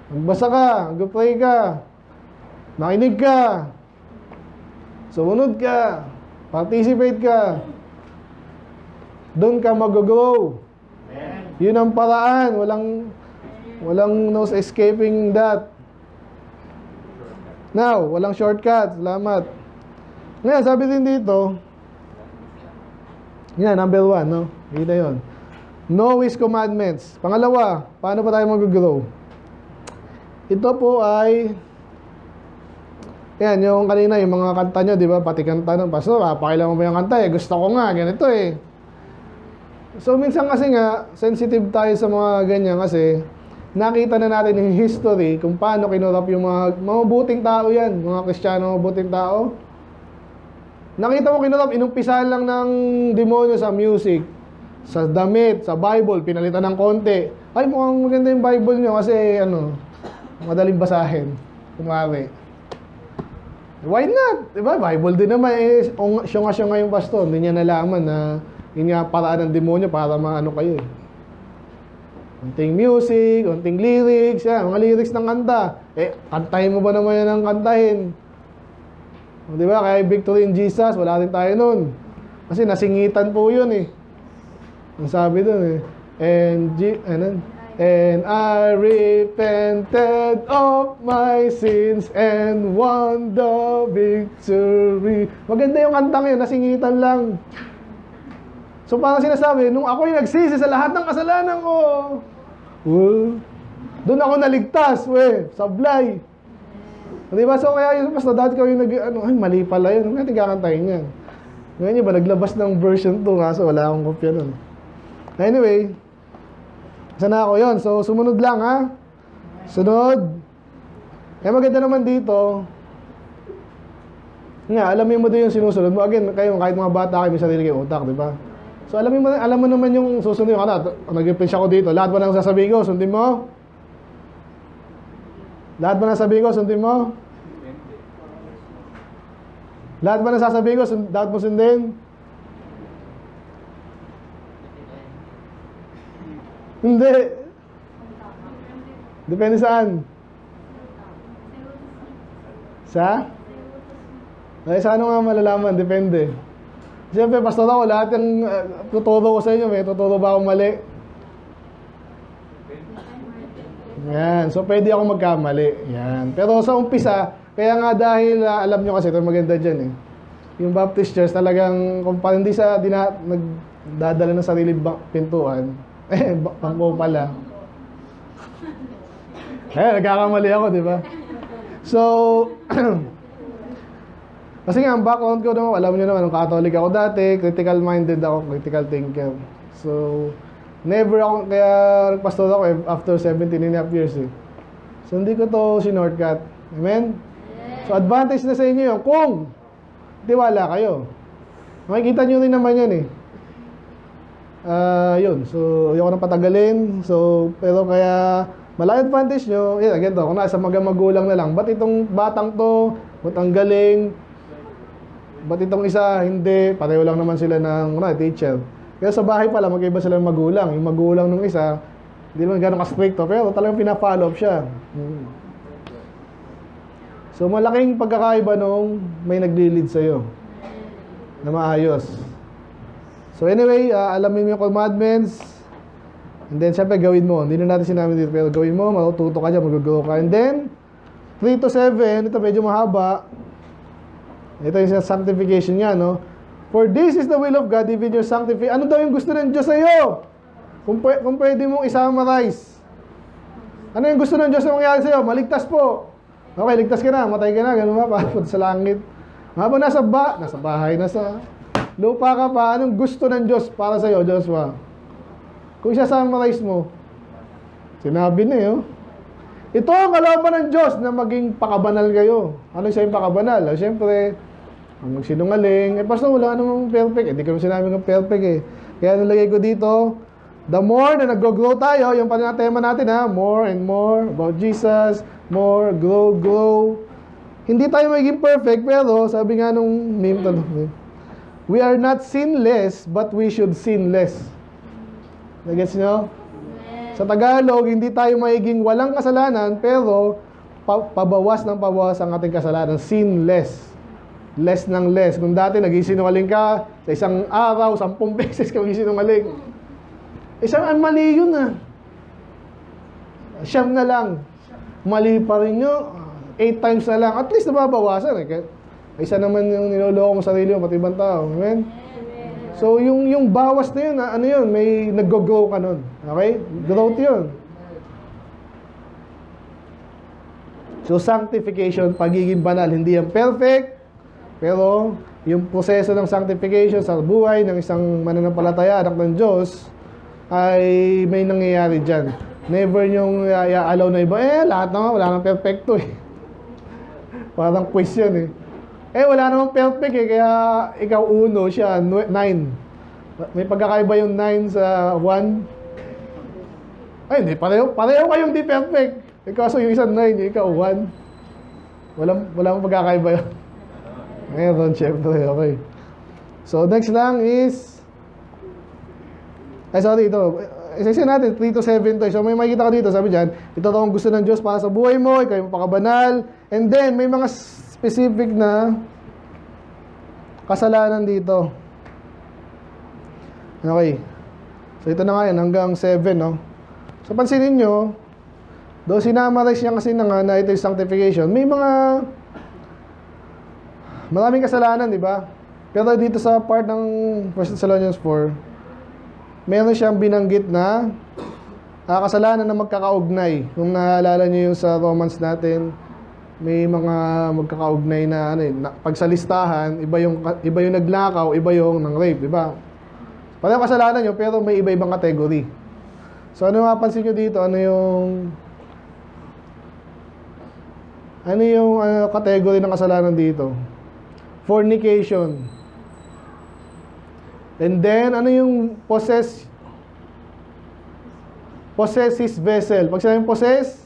Magbasa ka, mag-pray ka. Makinig ka. Sumunod ka. Participate ka. Doon ka mag-grow. Yun ang paraan. Walang no escaping that. Now, walang shortcut. Salamat. Ngayon, sabi din dito, yan, number 1, no? Kita yun. Know His commandments. Pangalawa, paano pa tayo mag-grow? Ito po ay, yan, yung kanina, yung mga kanta nyo, di ba? Pati kanta ng pastor, pakailan mo ba yung kanta? Gusto ko nga, ganito eh. So, minsan kasi nga, sensitive tayo sa mga ganyan kasi nakita na natin yung history kung paano kinurap yung mga mabuting tao yan, mga Kristiyano, mabuting tao. Nakita mo kinurap, inumpisahan lang ng demonyo sa music, sa damit, sa Bible, pinalitan ng konti. Ay, mukhang maganda yung Bible nyo kasi, madaling basahin. Kumari. Why not? Diba? Bible din naman. Siya nga yung pastor. Hindi niya nalaman na yun nga paraan ng demonyo para maano kayo. Konting music, konting lyrics, yan, mga lyrics ng kanta. Kantahin mo ba naman yan ang kantahin? Di ba? Kaya Victory in Jesus, wala rin tayo nun. Kasi nasingitan po yun eh. Ang sabi dun eh. And I repented of my sins and won the victory. Maganda yung kantang yun, nasingitan lang. So parang sinasabi, nung ako yung nagsisi sa lahat ng kasalanan ko, doon ako naligtas, sablay. Diba? So kaya yung basta dati ko yung ay mali pala yun, huwag natin kakantahin yan. Ngayon yun ba, naglabas ng version 2 nga, so wala akong kopya nun. Anyway, sana ako yun. So sumunod lang ha. Sunod. Eh, maganda naman dito. Nga, alamin mo din yung sinusunod mo. Again, kayo, kahit mga bata kayo, may sarili kayong utak, di ba? So, alam mo naman yung susunod yung nag-pinch ako dito. Lahat ba nang sasabihin ko, sundin mo? Lahat ba nang sasabihin ko, sundin mo? Lahat ba nang sasabihin ko, dapat mo sundin? Hindi. Depende saan? Sa? Ay, sa ano nga malalaman? Depende. Siyempre, pastor ako, lahat yung tuturo ko sa inyo, may tuturo ba akong mali? Yan. So, pwede ako magkamali. Yan. Pero sa umpisa, kaya nga dahil, alam nyo kasi, ito maganda dyan eh. Yung Baptist Church, talagang, kung pa hindi sa nagdadala ng sarili pintuan, pangko pala. Nagkakamali ako, di ba? So, kasi nga, ang background ko naman, alam nyo naman, Catholic ako dati, critical-minded ako, critical thinker. So, never ako, kaya pastor ako after 17.5 years eh. So, hindi ko to sinortcut. Amen? So, advantage na sa inyo yun, kung tiwala kayo. Makikita nyo rin naman yan eh. Yun, so, ayoko nang patagalin. So, pero kaya, malaki advantage nyo, yun, again to, kung nasa magulang na lang, ba't itong batang to, ba't ang galing, ba't itong isa, hindi, pareho lang naman sila ng teacher. Kaya sa bahay pala, magkaiba sila ng magulang. Yung magulang ng isa, hindi naman gano'ng ka-stricto, pero talagang pina-follow up siya. So, malaking pagkakaiba nung may nagli-lead sa'yo na maayos. So, anyway, alamin mo yung commandments, and then, syempre, gawin mo. Hindi na natin sinabi dito, pero gawin mo, matututo ka dyan, mag-grow ka. And then, 3 to 7, ito medyo mahaba. Ito yung sanctification niya, no? For this is the will of God, even your sanctification. Ano daw yung gusto ng Diyos sa'yo? Kung pwede mong i-summarize. Ano yung gusto ng Diyos na mangyari sa'yo? Maligtas po. Okay, ligtas ka na, matay ka na, gano'n ba? Papunta sa langit. Habang nasa bahay, nasa lupa ka pa, anong gusto ng Diyos para sa'yo, Joshua? Kung i-summarize mo, sinabi na yun. Ito ang kalaban ng Diyos na maging pakabanal kayo. Ano siya yung pakabanal? Siyempre, ang magsinungaling. Pastor, wala namang perfect. Hindi ko naman sinabi ng perfect eh. Kaya nalagay ko dito, the more na nag-grow tayo, yung tema natin more and more about Jesus, more, grow. Hindi tayo magiging perfect, pero sabi nga nung meme, we are not sinless, but we should sin less. Nagets nyo? Sa Tagalog, hindi tayo magiging walang kasalanan, pero pabawas ng pabawas ang ating kasalanan. Sinless. Less ng less. Kung dati nagsisinungaling ka, sa isang araw, 10 beses ka magsisinungaling. Isang mali yun Siyam na lang. Mali pa rin nyo, 8 times na lang. At least nababawasan Isa naman yung niloloko mo sarili mo, pati ibang tao. Amen? So, yung bawas na yun, ano yun, may nag-grow ka nun. Okay? Growth yun. So, sanctification, pagiging banal, hindi yan perfect, pero yung proseso ng sanctification sa buhay ng isang mananampalataya, anak ng Diyos, ay may nangyayari dyan. Never yung i-allow na iba, lahat naman, wala nang perfecto eh. Parang quiz yan wala namang perfect kaya ikaw 1, siya 9. May pagkakaiba yung 9 sa 1. Ay, hindi, pareho kayong di perfect. Kaso yung isa 9, yung ikaw 1. Walang pagkakaiba yun. Meron, syempre, okay. So, next lang is, ito. Isa natin, 3 to 7 to. So, may makikita ka dito, sabi dyan, ito ang gusto ng Diyos para sa buhay mo, ikaw yung pakabanal. And then, may mga specific na kasalanan dito. Okay. So, ito na nga yan, hanggang 7, no? So, pansinin nyo, doon sinamarize niya kasi na ito yung sanctification. May maraming kasalanan, di ba? Pero dito sa part ng 1 Thessalonians 4, meron siyang binanggit na kasalanan na magkakaugnay. Kung naalala niyo yung sa Romans natin, may mga magkakaugnay na pag sa listahan, iba yung nagnakaw, iba yung nang rape, di ba? Parang kasalanan nyo, pero may iba-ibang category. So ano mapansin nyo dito? Ano yung Ano yung category ng kasalanan dito? Fornication. And then, ano yung possess his vessel. Pag sinabing possess,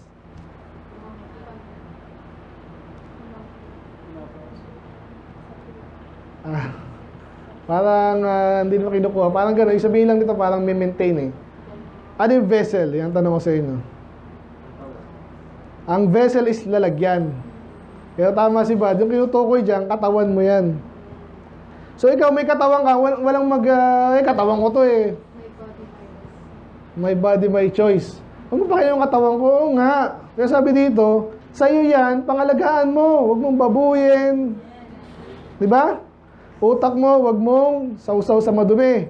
parang hindi naman kinukuha. Parang gano'n. Isabihin lang dito, parang may maintain eh. Ano yung vessel? Yan tanong ko sa inyo. Ang vessel is lalagyan. Kaya tama si Bad. Yung kinutukoy dyan, katawan mo yan. So ikaw, may katawan ka, walang katawan ko to eh. My body, my choice. Huwag mo pa kayo yung katawan ko? Oo nga. Kaya sabi dito, sa'yo yan, pangalagaan mo. Huwag mong babuyin. Diba? Utak mo, huwag mong sausaw sa madumi.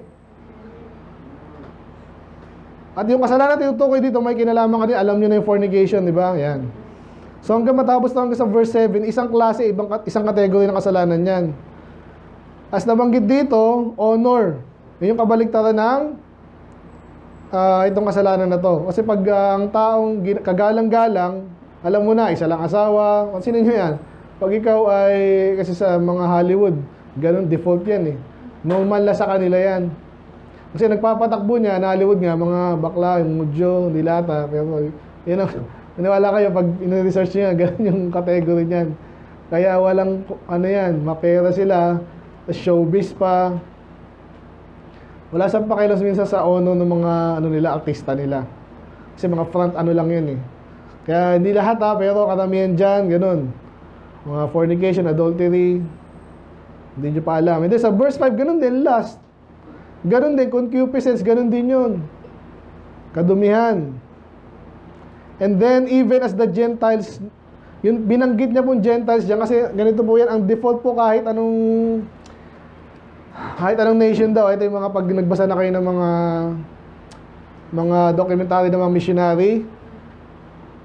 At yung kasalanan tinutukoy dito, may kinalaman ka din, alam nyo na yung fornication, di ba? Yan. So hanggang matapos na hanggang sa verse 7, isang klase, isang kategory ng kasalanan yan. As nabanggit dito, honor. Yung kabaliktaran ng itong kasalanan na to. Kasi pag ang taong kagalang-galang, alam mo na, isa lang asawa, sino nyo yan? Pag ikaw ay, kasi sa mga Hollywood, ganun, default yan eh. Normal na sa kanila yan. Kasi nagpapatakbo niya, na Hollywood nga, mga bakla, yung mudyo, dilata, pero yun ang, naniwala kayo, pag in-research niya, ganun yung category niyan. Kaya walang, yan, mapera sila, showbiz pa. Wala sa pakilos minsan sa ono ng mga, nila, artista nila. Kasi mga front, lang yun eh. Kaya hindi lahat pero karamihan dyan, ganun. Mga fornication, adultery, hindi nyo pa alam. And then sa verse 5, ganun din, lust. Ganun din, concupiscence, ganun din yun. Kadumihan. And then, even as the Gentiles, yun, binanggit niya pong Gentiles dyan, kasi ganito po yan, ang default po kahit anong nation daw. Ito yung mga pag nagbasa na kayo ng mga documentary ng mga missionary.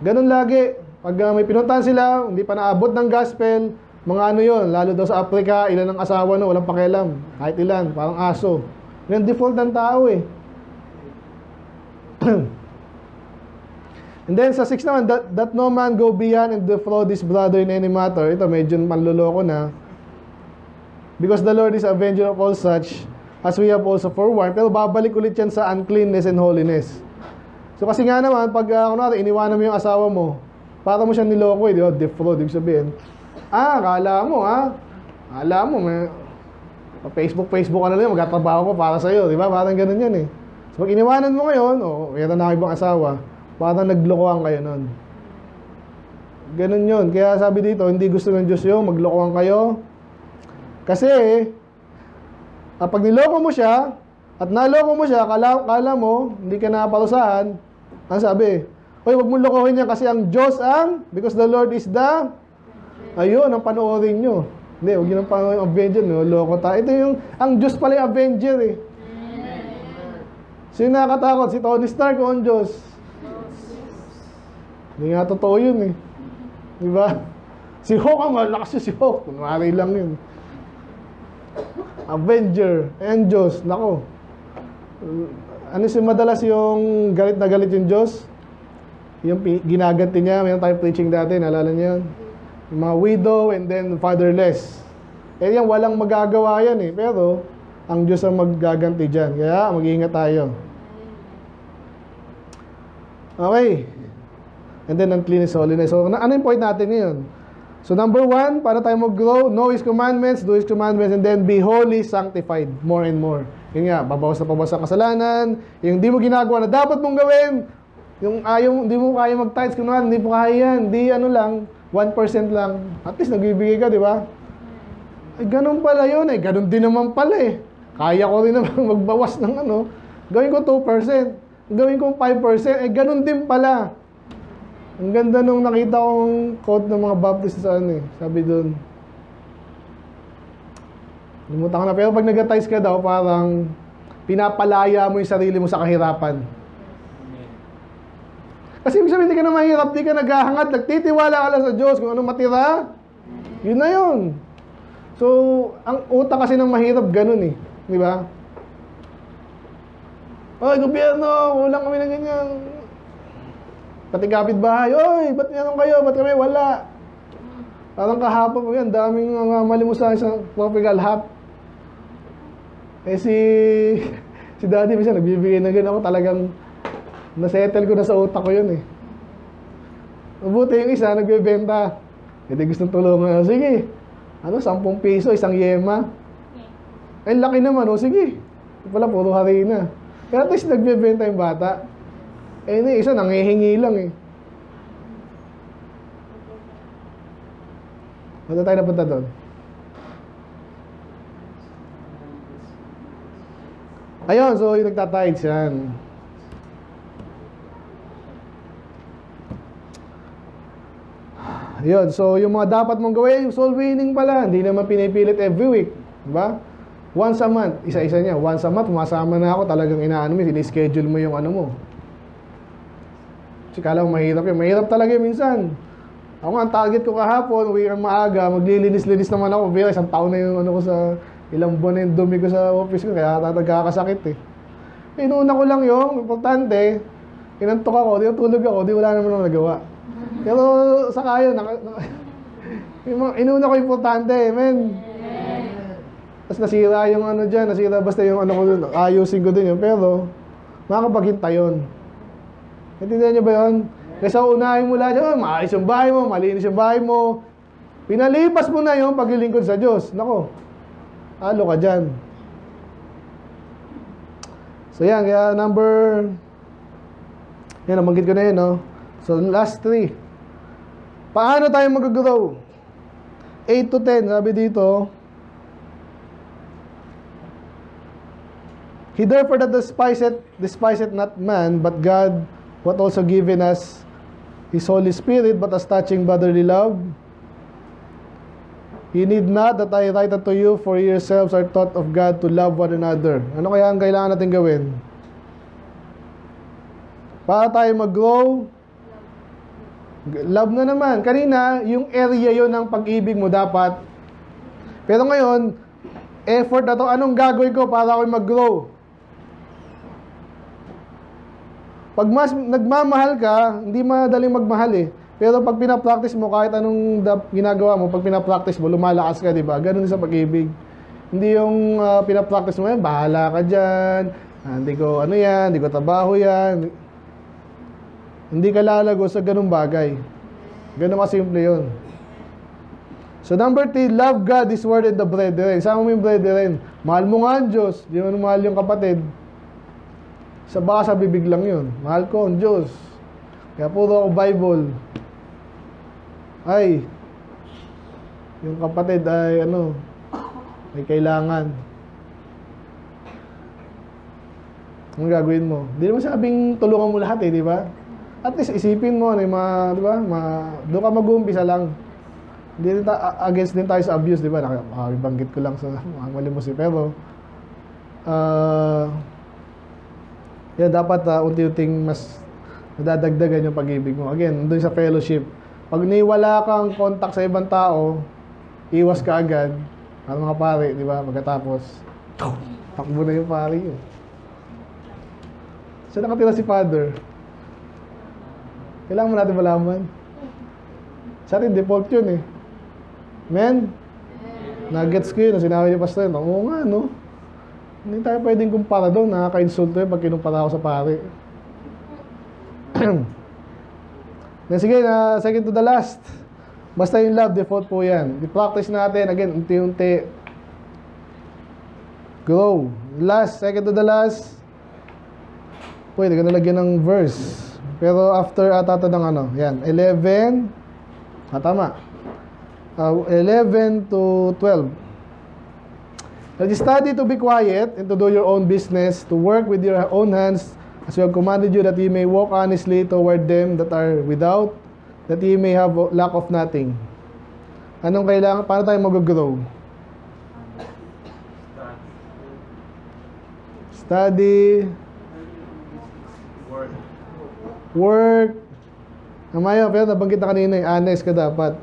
Ganun lagi. Pag may pinuntahan sila, hindi pa naabot ng gospel, mga yun, lalo daw sa Africa, ilan ang asawa no, walang pakialam. Kahit ilan, parang aso. Yan default ng tao eh. And then sa 6 naman, that no man go beyond and defraud his brother in any matter. Ito medyo panluloko na. Because the Lord is avenger of all such, as we have also forewarned. Pero babalik ulit yan sa uncleanness and holiness. So kasi nga naman, pag kunwari, iniwanan mo yung asawa mo, para mo siya niloko eh, di ba? Defraud, ibig sabihin. Akala mo, may Facebook ka na lang, magtatrabaho ko para sa'yo, di ba? Parang ganun yan eh. So pag iniwanan mo ngayon, meron na ibang asawa, parang naglokohan kayo nun. Ganun yun. Kaya sabi dito, hindi gusto ng Diyos yung maglokohan kayo. Kasi, pag niloko mo siya, at naloko mo siya, kala mo, hindi ka naparusahan, ang sabi, oy, wag mong lokohin yan kasi ang Diyos because the Lord is the, ayun, ang panoorin nyo. Hindi, huwag yun ang panoorin, avenger, no? Loko tayo. Ito yung, ang Diyos pala yung avenger eh. Sino nakakatakot? Si Tony Stark o ang Diyos? Hindi nga totoo yun eh. Diba? Si Hulk, ang malakas si Hulk. Kunwari lang yun. Avenger and Diyos. Nako. Madalas yung galit na galit yung Diyos? Yung ginaganti niya, mayroon tayong preaching dati, naalala niyo yun? Yung mga widow and then fatherless. Yan, walang magagawa yan eh. Pero, ang Diyos ang maggaganti dyan. Kaya, mag-iingat tayo. Okay. And then, uncleanness, holiness. So, ano yung point natin ngayon? So, number 1, para tayo mag-grow, know His commandments, do His commandments, and then be holy, sanctified, more and more. Yun nga, babawas na pabawas sa kasalanan, yung di mo ginagawa na dapat mong gawin, yung di mo kaya mag-tithes, kung hindi mo kaya yan, di 1% lang, at least nagbibigay ka, di ba? Ay, ganun pala yun eh, ganun din naman pala eh. Kaya ko rin naman magbawas ng gawin ko 2%, gawin ko 5%, eh ganun din pala. Ang ganda nung nakita kong quote ng mga Baptist sa sabi doon. Limutan ko na, pero pag nag-tithes ka daw, parang pinapalaya mo yung sarili mo sa kahirapan. Kasi ibig sabihin, hindi ka na mahirap, di ka naghahangad, nagtitiwala ka lang sa Diyos, kung anong matira, yun na yun. So, ang utak kasi ng mahirap, ganun eh. Di ba? Oy, gobyerno, kulang kami ng ganyan. Pati kapitbahay, oy, ba't meron kayo? Ba't kami wala? Parang kahapon po yan, daming malimusan sa tropical hop. Eh si daddy minsan nagbibigay na ganun ako, talagang nasettle ko na sa utak ko yun eh. Mabuti yung isa, nagbebenta. Hindi gustong tulungan. Sige, 10 piso, isang yema. Eh, laki naman, sige. Wala, puro harina. Kaya at least nagbebenta yung bata. Eh, yung isa, nangihingi lang eh. Ba't tayo napunta doon? Ayun, so yung nagtatides yan. Ayun, so yung mga dapat mong gawin, yung soul winning pala, hindi naman pinipilit every week. Diba? Once a month, isa-isa niya. Once a month, masama na ako, talagang inaano mo, ini-schedule mo yung ano mo. Kasi kala mo mahirap yun. Mahirap talaga yun minsan. Ako nga, ang target ko kahapon, uwi ang maaga, maglilinis-linis naman ako. Pero isang taon na yung ano ko sa, ilang buwan na yung dumi ko sa office ko, kaya nagkakasakit eh. Inuuna ko lang yung importante, inantok ako, di tulog ako, di wala naman ako nagawa. Pero sa kaya, inuna ko importante, men. Tapos nasira yung ano dyan, nasira basta yung ano ko dun, ayusin ko din yun, pero makakapaghintay yun. Natindihan niyo ba yun? Kaysa unahin mo lahat, maayos yung bahay mo, malinis yung bahay mo. Pinalipas mo na yung paglilingkod sa Diyos. Nako, halo ka dyan. So yan, kaya yan, nabanggit ko na yun, no? So last 3. Paano tayo mag-grow? 8 to 10, sabi dito. He therefore that despiseth not man, but God, what also given us His Holy Spirit, but as touching brotherly love. He need not that I write unto you, for yourselves are taught of God to love one another. Ano kaya ang kailangan natin gawin? Para tayo mag-grow, love na naman. Kanina, yung area yon ng pag-ibig mo dapat. Pero ngayon, effort na to, anong gagawin ko para ako mag-grow? Pag mas nagmamahal ka, hindi madaling magmahal eh. Pero pag pinapractice mo, kahit anong ginagawa mo, pag pinapractice mo, lumalakas ka, di ba? Ganun din sa pag-ibig. Hindi yung pinapractice mo, bahala ka dyan, hindi ko ano yan, hindi ko trabaho yan. Hindi ka lalago sa ganung bagay. Ganun kasimple yun. So number 3, love God, His word, and the brethren. Sama mo yung brethren. Mahal mo nga ang Diyos, di mo mahal yung kapatid. Sa baka sa bibig lang yun. Mahal ko ang Diyos. Kaya puro ako Bible. Ay, yung kapatid ay ano, may kailangan. Anong gagawin mo? Hindi naman sabing tulungan mo lahat eh, di ba? At least isipin mo, di ba? Doon ka mag-uumpisa lang. Hindi din against din tayo sa abuse, di ba? Nakibanggit ko lang sa mga malimusin. Pero, yan, dapat unti-unting mas nadadagdagan yung pag-ibig mo. Again, doon sa fellowship. Pag niwala kang contact sa ibang tao, iwas ka agad. Ang mga pare, di ba? Pagkatapos, takbo na yung pare yun. So, nakatira si Father. Kailangan mo natin malaman. Sa atin, default yun eh. Men, nuggets ko yun. Sinabi ni Pastor, oo nga, no? Hindi tayo pwedeng kumpara doon. Nakaka-insulto yun pag kinumpara ako sa pare. Then sige, second to the last. Basta yung love, default po yan. I-practice natin, again, unti-unti. Grow. Last, second to the last. Pwede ka nalagyan ng verse. Pero after ata ng ano, yan, 11. Tama. 11 to 12. Let you study to be quiet and to do your own business, to work with your own hands, as we have commanded you, that ye may walk honestly toward them that are without, that ye may have lack of nothing. Anong kailangan? Paano tayo mag-grow? Study. Work. Namaya, pero nabanggit na kanina yung honest ka dapat.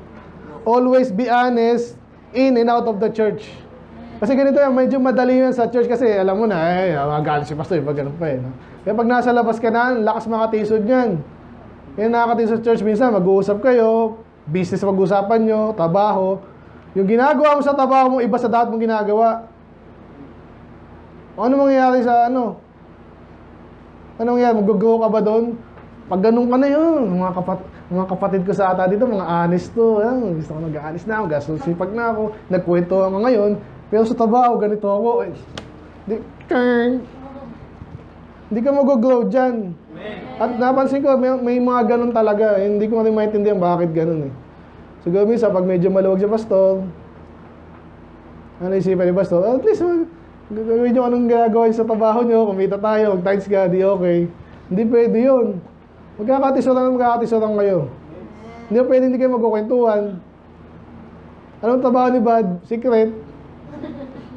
Always be honest in and out of the church. Kasi ganito yan, medyo madali yan sa church kasi alam mo na, magalit si pastor, pag ganun pa eh. No? Kaya pag nasa labas ka na, lakas makatisod yan. Kaya nakakatisod sa church minsan, mag-uusap kayo, business pag-usapan nyo, trabaho. Yung ginagawa mo sa trabaho mo, iba sa dapat mong ginagawa. Ano mangyayari sa ano? Ano mangyayari? Mag-grow ka ba doon? Pag ganun ka na yun, mga kapatid ko sa ata dito, mga honest to. Yan, gusto ko nag-honest na ako, gasosipag na ako, nagkwento ako ngayon. Pero sa trabaho, ganito ako. Hindi ka mag-grow dyan. At napansin ko, may mga ganun talaga. Hindi ko rin maintindihan bakit ganun eh. Siguro minsan, pag medyo maluwag si pastor, ano isipan ni pastor? At least, gagawin nyo anong ginagawa sa trabaho nyo, kumita tayo, mag-thanks ka, di okay. Hindi pwede yun. Magkakatisoran kayo. Hindi pwede hindi kayo magkukwentuhan. Anong trabaho ni Bad? Secret.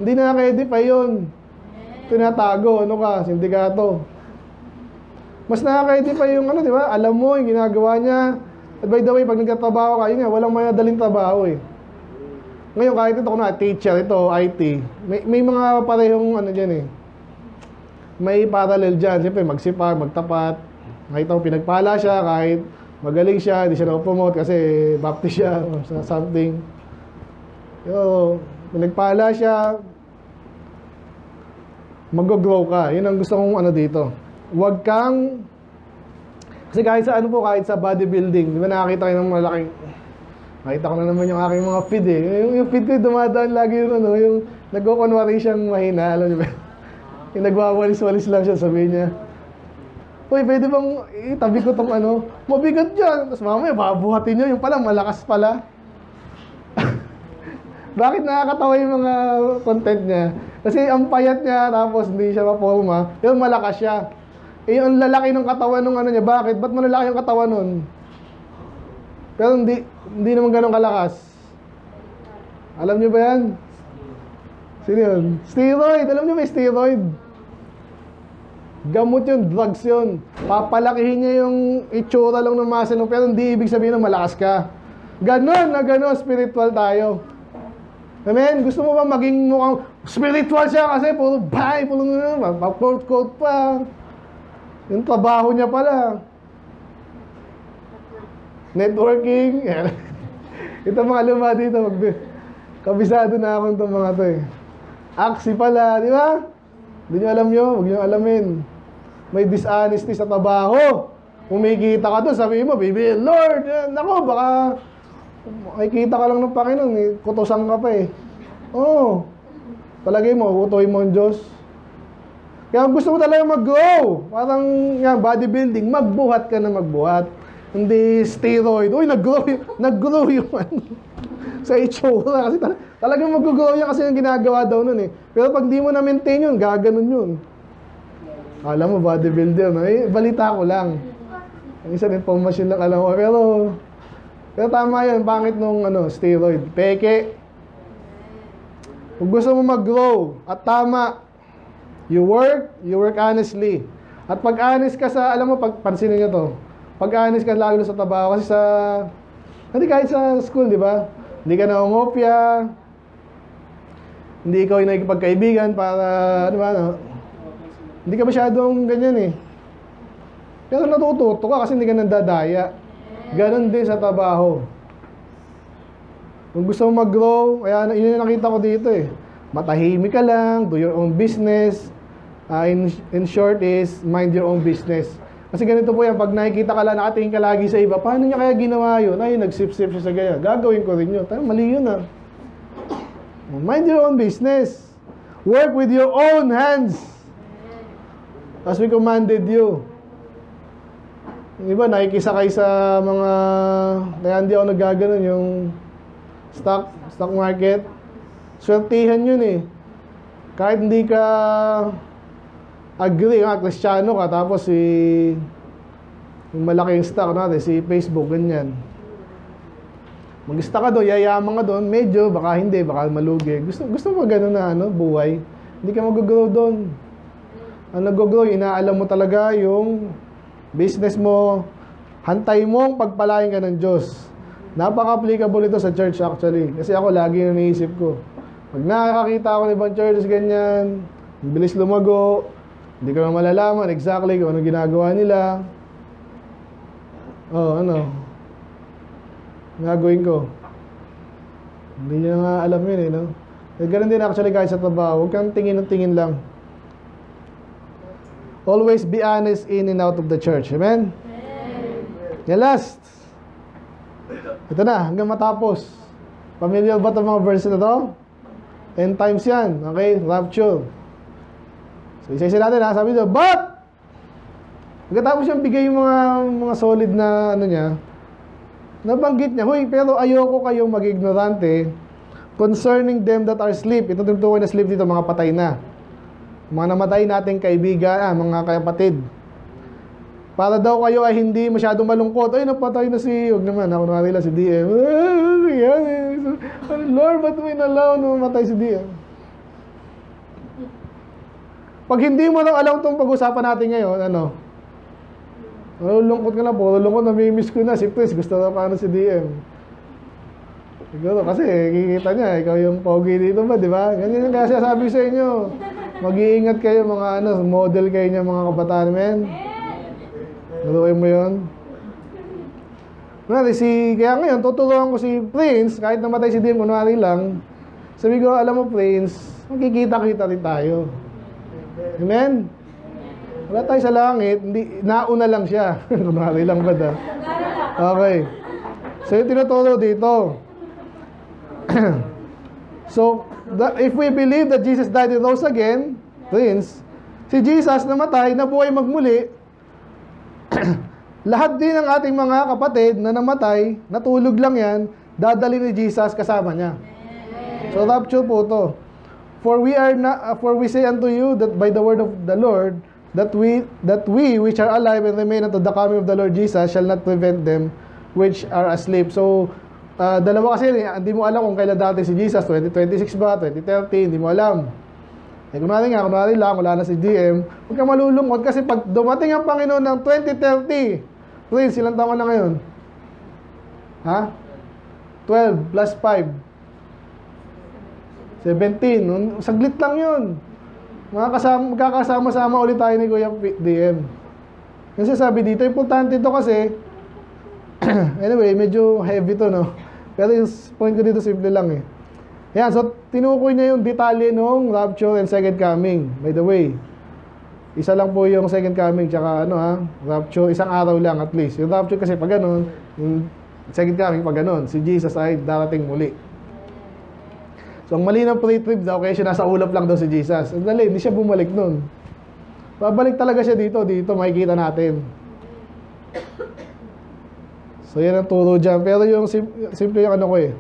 Hindi nakaka-edify yun. Tinatago, ano ka, sindikato. Mas nakaka-edify yung ano, di ba? Alam mo yung ginagawa niya. At by the way, pag nagtatrabaho ka, yun nga, walang madaling trabaho eh. Ngayon, kahit ito, teacher, ito, IT, may mga parehong ano dyan eh. May parallel dyan. Siyempre, magsipag, magtapat. Kahit ako pinagpala siya, kahit magaling siya, hindi siya na-promote kasi baptist siya or something. Pero, pinagpala siya, mag-grow ka. Yun ang gusto kong ano dito. Huwag kang, kasi kahit sa ano po, kahit sa bodybuilding, di ba nakakita kayo ng malaking, nakita ko na naman yung aking mga feed eh. Yung feed ko dumadaan lagi yung ano, yung nagko-conwari siyang mahina, alam niyo ba? Yung nagwawalis-walis lang siya, sabihin niya, uy, pwede bang itabi ko tong ano? Mabigat dyan. Tapos mamaya, babuhatin nyo. Yung pala, malakas pala. Bakit nakakatawa yung mga content niya? Kasi ang payat niya, tapos hindi siya maporma. Yung malakas siya. Eh, yung lalaki ng katawan ng ano niya, bakit? Ba't malalaki yung katawan nun? Pero hindi naman ganun kalakas. Alam niyo ba yan? Sino yun? Steroid. Alam niyo may steroid? Gamot yun, drugs yun. Papalakihin niya yung itsura lang ng muscle mo, pero hindi ibig sabihin na malakas ka. Ganon na ganon, spiritual tayo. Amen? Gusto mo ba maging mukhang spiritual siya kasi puro bay, puro quote pa. Yung trabaho niya pala. Networking. Ito mga luma dito, kabisado na ako itong mga to eh. Aksi pala, di ba? Hindi nyo alam yun, huwag nyo alamin. May dishonesty sa trabaho. Kumikita ka doon, sabihin mo, baby, Lord, nako, baka makikita ka lang ng Panginoon, eh, kutusan ka pa eh. Oo. Palagay mo, utoy mo ang Diyos. Kaya gusto mo talaga mag-grow. Parang yan, bodybuilding, magbuhat ka na magbuhat. Hindi steroid. Uy, nag-grow yung ano. Sa itsura. Kasi talagang mag-grow yan kasi yung ginagawa daw nun eh. Pero pag di mo na-maintain yun, gaganon yun. Alam mo, bodybuilder, no? Eh, balita ko lang. Ang isa rin information lang alam ko. Pero tama yan, pangit nung ano, steroid. Peke. Kung gusto mo mag-grow, at tama, you work honestly. At pag honest ka sa, alam mo, pansinin nyo to, pag honest ka lalo sa trabaho, kasi sa, hindi kahit sa school, di ba? Hindi ka na umopya, hindi ikaw yung nakikipagkaibigan para, ano ba, no? Hindi ka masyadong ganyan eh. Pero natututo ka kasi hindi ka nandadaya. Ganon din sa trabaho. Kung gusto mo mag-grow, kaya yun yung nakita ko dito eh. Matahimik ka lang, do your own business. In short is, mind your own business. Kasi ganito po yan, pag nakikita ka lang, nakatingin ka lagi sa iba, paano niya kaya ginawa yun? Ay, nagsip-sip siya sa ganyan. Gagawin ko rin yun. Tayo, mali yun ah. Mind your own business. Work with your own hands. As we commanded you. Di ba, nakikisakay sa mga, kaya hindi ako nagaganon, yung stock market. Swertihan yun eh. Kahit hindi ka agree, Kristiyano ka, tapos yung malaking stock natin, si Facebook, ganyan. Mag-stock ka doon, yayaman ka doon, medyo, baka hindi, baka malugi. Gusto mo gano'n na buhay? Hindi ka mag-grow doon. Ang nag-grow, inaalam mo talaga yung business mo, hantay mo ang pagpalain ka ng Diyos. Napaka-applicable ito sa church actually. Kasi ako lagi na naisip ko. Pag nakakakita ako ng ibang churches ganyan, ang bilis lumago, hindi ko na malalaman exactly kung ano ginagawa nila. Oh, ano? Gagawin ko. Hindi niya nga alam yun eh, no? Ganun din actually guys sa trabaho. Huwag kang tingin ng tingin lang. Always be honest in and out of the church. Amen? Yan last. Ito na, hanggang matapos. Familiar ba itong mga verse na to? End times yan. Okay? Rapture. So, isa-isa natin ha. Sabi nito, but! Pagkatapos siyang bigay yung mga solid na ano niya, nabanggit niya, huy, pero ayoko kayong mag-ignorante concerning them that are asleep. Ito tinutukoy na sleep dito, mga patay na. Mga namatay nating kaibigan, mga kapatid. Para daw kayo ay hindi masyadong malungkot. Ay, napatay na si, huwag naman, ako naman si DM. Lord, ba't may nalaw na mamatay si DM? Pag hindi mo lang alam itong pag-usapan natin ngayon, lungkot ka na po, lungkot, namimiss ko na si Prince, gusto na paano si DM. Siguro, kasi kikita niya, ikaw yung pogi dito ba, di ba? Ganyan yung kaya sabi sa inyo. Mag-iingat kayo, mga model kayo niya, mga kabataan, men. Naluin mo yun? Kaya ngayon, tuturuan ko si Prince, kahit namatay si DM, kunwari lang, sabi ko, alam mo Prince, magkikita-kita rin tayo. Amen? Wala tayo sa langit, hindi, nauna lang siya. Kunwari lang ba da? Okay. So, yung tinuturo dito. So, if we believe that Jesus died and rose again, Prince, si Jesus namatay, nabuhay magmuli, lahat din ng ating mga kapatid na namatay, natulog lang yan, dadali ni Jesus kasama niya. So, rapture po to. For we say unto you that by the word of the Lord, that we which are alive and remain unto the coming of the Lord Jesus shall not prevent them which are asleep. So, dalawa kasi, hindi mo alam kung kailan dati si Jesus, 2026 ba, 2030, hindi mo alam. Kunwari lang, wala na si DM, huwag ka malulungkot kasi pag dumating ang Panginoon ng 2030, Prince, ilang taon na ngayon? Ha? 12 plus 5. 17. Saglit lang yun. Magkakasama-sama ulit tayo ni Kuya DM. Kasi sabi dito, importante ito kasi, anyway, medyo heavy to, no? Pero yung point ko dito, simple lang eh. Yan, so tinukoy niya yung detalye nung rapture and second coming. By the way, isa lang po yung second coming, tsaka rapture, isang araw lang at least. Yung rapture kasi pag ganun, yung second coming pag ganun, si Jesus ay darating muli. So ang mali ng pre-trib daw, kaya siya nasa ulap lang daw si Jesus. Ang dali, hindi siya bumalik nun. Babalik talaga siya dito makikita natin. So yan ang turo dyan. Pero yung simple yung ko eh.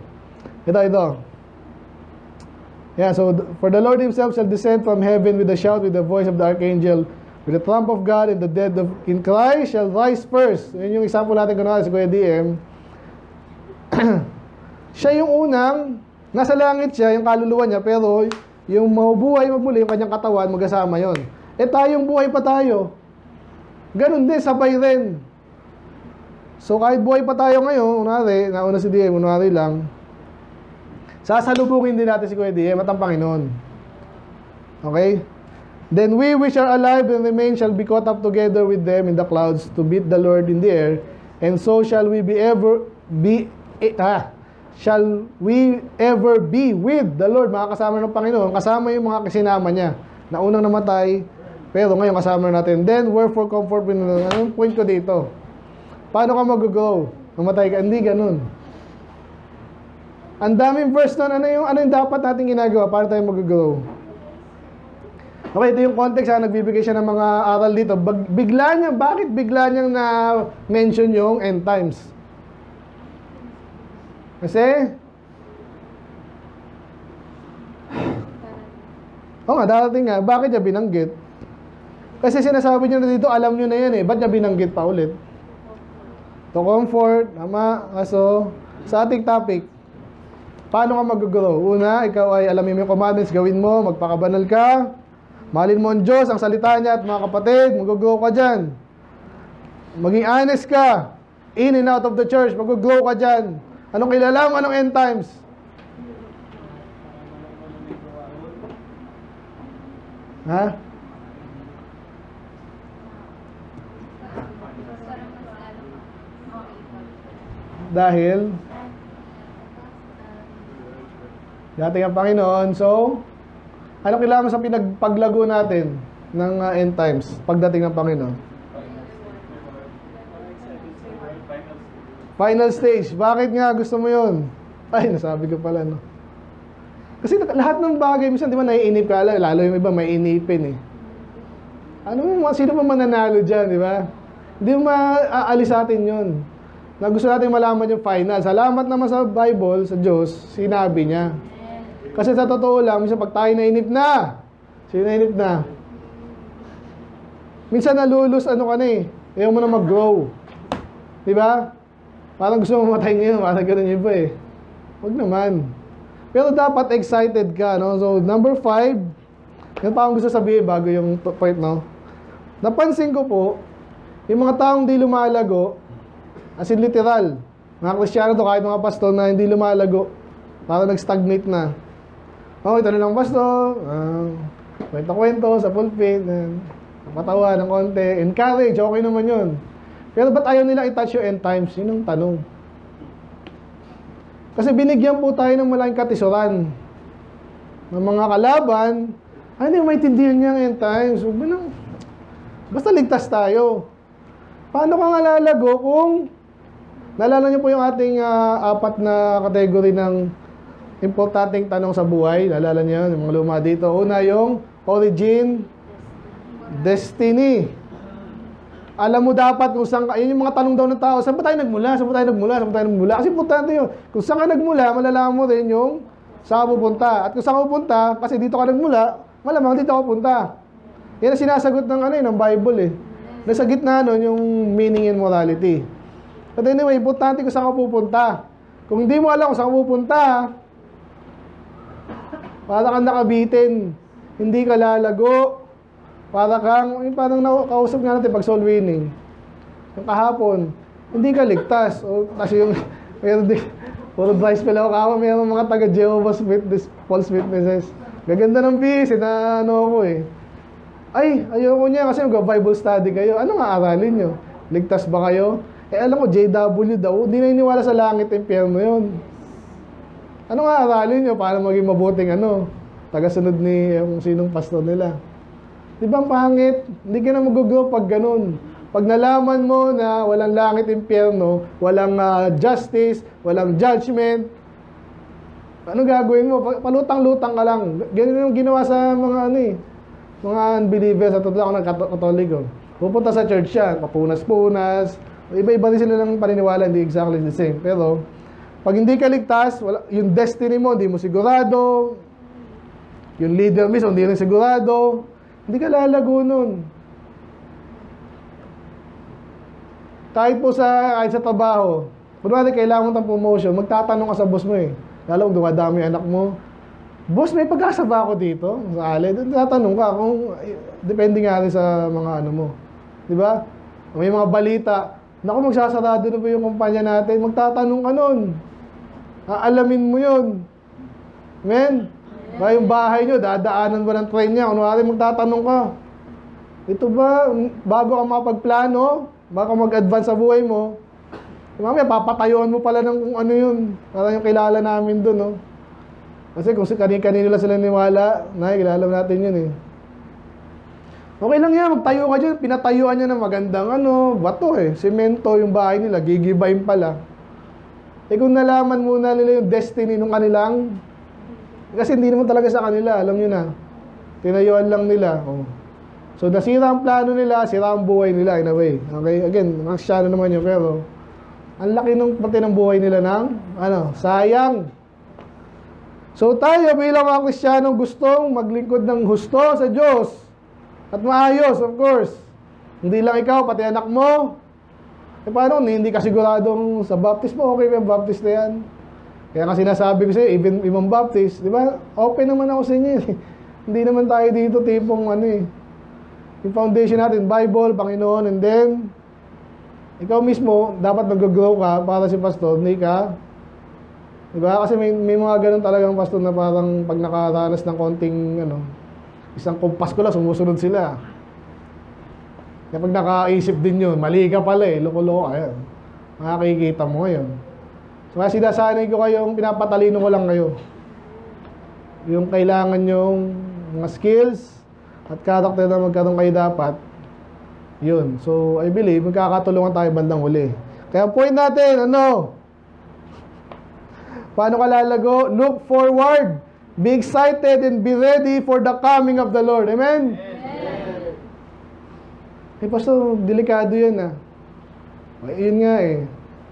Ito. Yeah, so for the Lord himself shall descend from heaven with a shout, with the voice of the archangel, with the trump of God, and the dead in Christ shall rise first. Yun yung example natin kunwari si Kuya DM. Siya yung unang, nasa langit siya, yung kaluluwa niya, pero yung mabubuhay magmuli, yung kanyang katawan, magkasama yon. Tayong buhay pa tayo. Ganun din, sabay rin. So kahit buhay pa tayo ngayon, nauna si DM, kunwari lang, sasalubungin din natin si Kuya DM at ang Panginoon. Okay? Then we which are alive and remain shall be caught up together with them in the clouds to meet the Lord in the air, and so shall we ever be with the Lord. Mga kasama ng Panginoon, kasama yung mga kasinama niya na unang namatay, pero ngayon kasama natin. Then wherefore comfort with anong point ko dito? Paano ka mag-grow? Mamatay ka? Hindi ganun. Ang daming verse nun, ano yung dapat natin ginagawa para tayo mag-grow? Okay, ito yung context nagbibigay siya ng mga aral dito. Bakit bigla niyang na-mention yung end times? Kasi, darating nga, bakit niya binanggit? Kasi sinasabi niya na dito, alam niyo na yan eh, ba't niya binanggit pa ulit? To comfort, so, sa ating topic, paano ka mag-grow? Una, ikaw ay alamin mo yung commandments, gawin mo, magpakabanal ka, mahalin mo ang Diyos, ang salita niya at mga kapatid, mag-grow ka dyan. Maging honest ka, in and out of the church, mag-grow ka dyan. Anong kilala mo? Anong end times? Ha? Dahil Dating ang Panginoon. So, ano kailangan sa pinagpaglago natin ng end times pagdating ng Panginoon? Final stage. Bakit nga gusto mo yun? Ay, nasabi ko pala, no? Kasi lahat ng bagay, minsan di ba naiinip ka, lalo yung iba may inipin eh. Sino pa mananalo dyan, di ba? Hindi mo maaalis sa atin yun. Na gusto natin malaman yung final. Salamat naman sa Bible, sa Diyos, sinabi niya. Kasi sa totoo lang, minsan pag tayo nainip na, sino nainip na? Minsan nalulus, ka na eh. Ayaw mo na mag-grow. Di ba? Parang gusto mo mamatay ngayon, parang ganun yung iba eh. Huwag naman. Pero dapat excited ka, no? So, number 5, yan pa akong gusto sabihin bago yung point, no? Napansin ko po, yung mga taong di lumalago, as in literal, mga Kristiyano to, kahit mga pastor na hindi lumalago, parang nag-stagnate na. Oh, ito na lang pastor, kwento-kwento sa pulpit, patawa ng konti, encourage, okay naman yun. Pero ba't ayaw nila i-touch yung end times? Yun ang tanong. Kasi binigyan po tayo ng malaking katisuran ng mga kalaban, hindi maintindihan niya ang end times. Basta ligtas tayo. Paano ka nga lalago kung naalala niyo po yung ating 4 na kategory ng importanteng tanong sa buhay? Naalala niyo yung mga luma dito. Una yung origin, destiny. Alam mo dapat kung saan ka, yun yung mga tanong daw ng tao, saan ba tayo nagmula? Saan ba tayo nagmula? Saan ba tayo nagmula? Kasi importante yun. Kung saan ka nagmula, malalaman mo rin yung saan ka pupunta. At kung saan ka pupunta, kasi dito ka nagmula, malamang dito ka pupunta. Yan ang sinasagot ng Bible eh. Nasa gitna nun yung meaning and morality. But anyway, importante kung saan ka pupunta. Kung hindi mo alam kung saan ka pupunta, para kang nakabitin, hindi ka lalago, parang kausap nga natin pag soul winning. Yung kahapon, hindi ka ligtas. O, kasi yung, puro Bryce Pelaw mayroon mga taga Jehovah's Witness, false witnesses. Gaganda ng piece, ako eh. Ay, ayoko niya kasi mag-Bible study kayo. Ano nga aralin nyo? Ligtas ba kayo? Alam ko, JW daw, hindi na iniwala sa langit, impyerno yun. Ano nga aralin nyo para maging mabuting tagasunod ni kung sinong pastor nila? Di ba ang pangit? Hindi ka na mag-grow pag ganun. Pag nalaman mo na walang langit, impyerno, walang justice, walang judgment, ano gagawin mo? Palutang-lutang ka lang. Ganun yung ginawa sa mga mga unbelievers, sa totoo ako ng Katoliko. Pupunta sa church yan, papunas-punas. Iba-iba rin sila ng paniniwala, hindi exactly the same. Pero, pag hindi ka ligtas, yung destiny mo, hindi mo sigurado. Yung leader mismo, hindi rin sigurado. Hindi ka lalago nun. Kahit sa trabaho, kunwari kailangan mo ng promotion, magtatanong ka sa boss mo eh. Lalo kung dumadami yung anak mo, boss, may pag-asa ba ako dito? Sa alay, tatanong ka kung, depende nga rin sa mga mo. Di ba? May mga balita, naku, magsasarado na ba yung kumpanya natin? Magtatanong ka nun. Aalamin mo yun. Amen? Ba yung bahay nyo, dadaanan ba ng train niya? Kunwari magtatanong ka, ito ba, bago ka makapagplano, bago mag-advance sa buhay mo, mamaya papatayuan mo pala ng kung ano yun. Parang yung kilala namin dun, no? Kasi kung kanino lang sila niwala, kilala natin yun eh. Okay lang yan, magtayo ka dyan, pinatayuan niya ng magandang bato eh, semento yung bahay nila, gigibayin pala. Kung nalaman muna nila yung destiny ng kanilang, kasi hindi naman talaga sa kanila, alam nyo na. Tinayuan lang nila. So, nasira ang plano nila, sira ang buhay nila in a way. Okay? Again, Kristiyano naman yun, pero ang laki ng pati ng buhay nila ng, sayang. So, tayo bilang mga Kristiyano gustong maglingkod ng husto sa Diyos. At maayos, of course. Hindi lang ikaw, pati anak mo. Paano? Hindi ka siguradong sa baptismo, okay ba yung baptist na yan? Kaya kasi nasabi ko sa'yo, even Imam Baptist, di ba? Open naman ako sa inyo. Hindi naman tayo dito tipong yung foundation natin, Bible, Panginoon, and then, ikaw mismo, dapat mag-grow ka para si pastor, hindi ka. Di ba? Kasi may mga ganun talagang pastor na parang pag nakaranas ng konting, isang kumpas ko lang, sumusunod sila. Kaya pag nakaisip din yun, mali ka pala loko-loko, ayan. Makikita mo ngayon. So, kaya sinasanay ko kayong, pinapatalino ko lang kayo. yung kailangan yung mga skills at character na magkaroon kayo dapat, yun. So, I believe, magkakatulungan tayo bandang huli. Kaya point natin, ano? Paano ka lalago? Look forward. Be excited and be ready for the coming of the Lord. Amen? Eh, Pastor, delikado yun ah. Yun nga eh.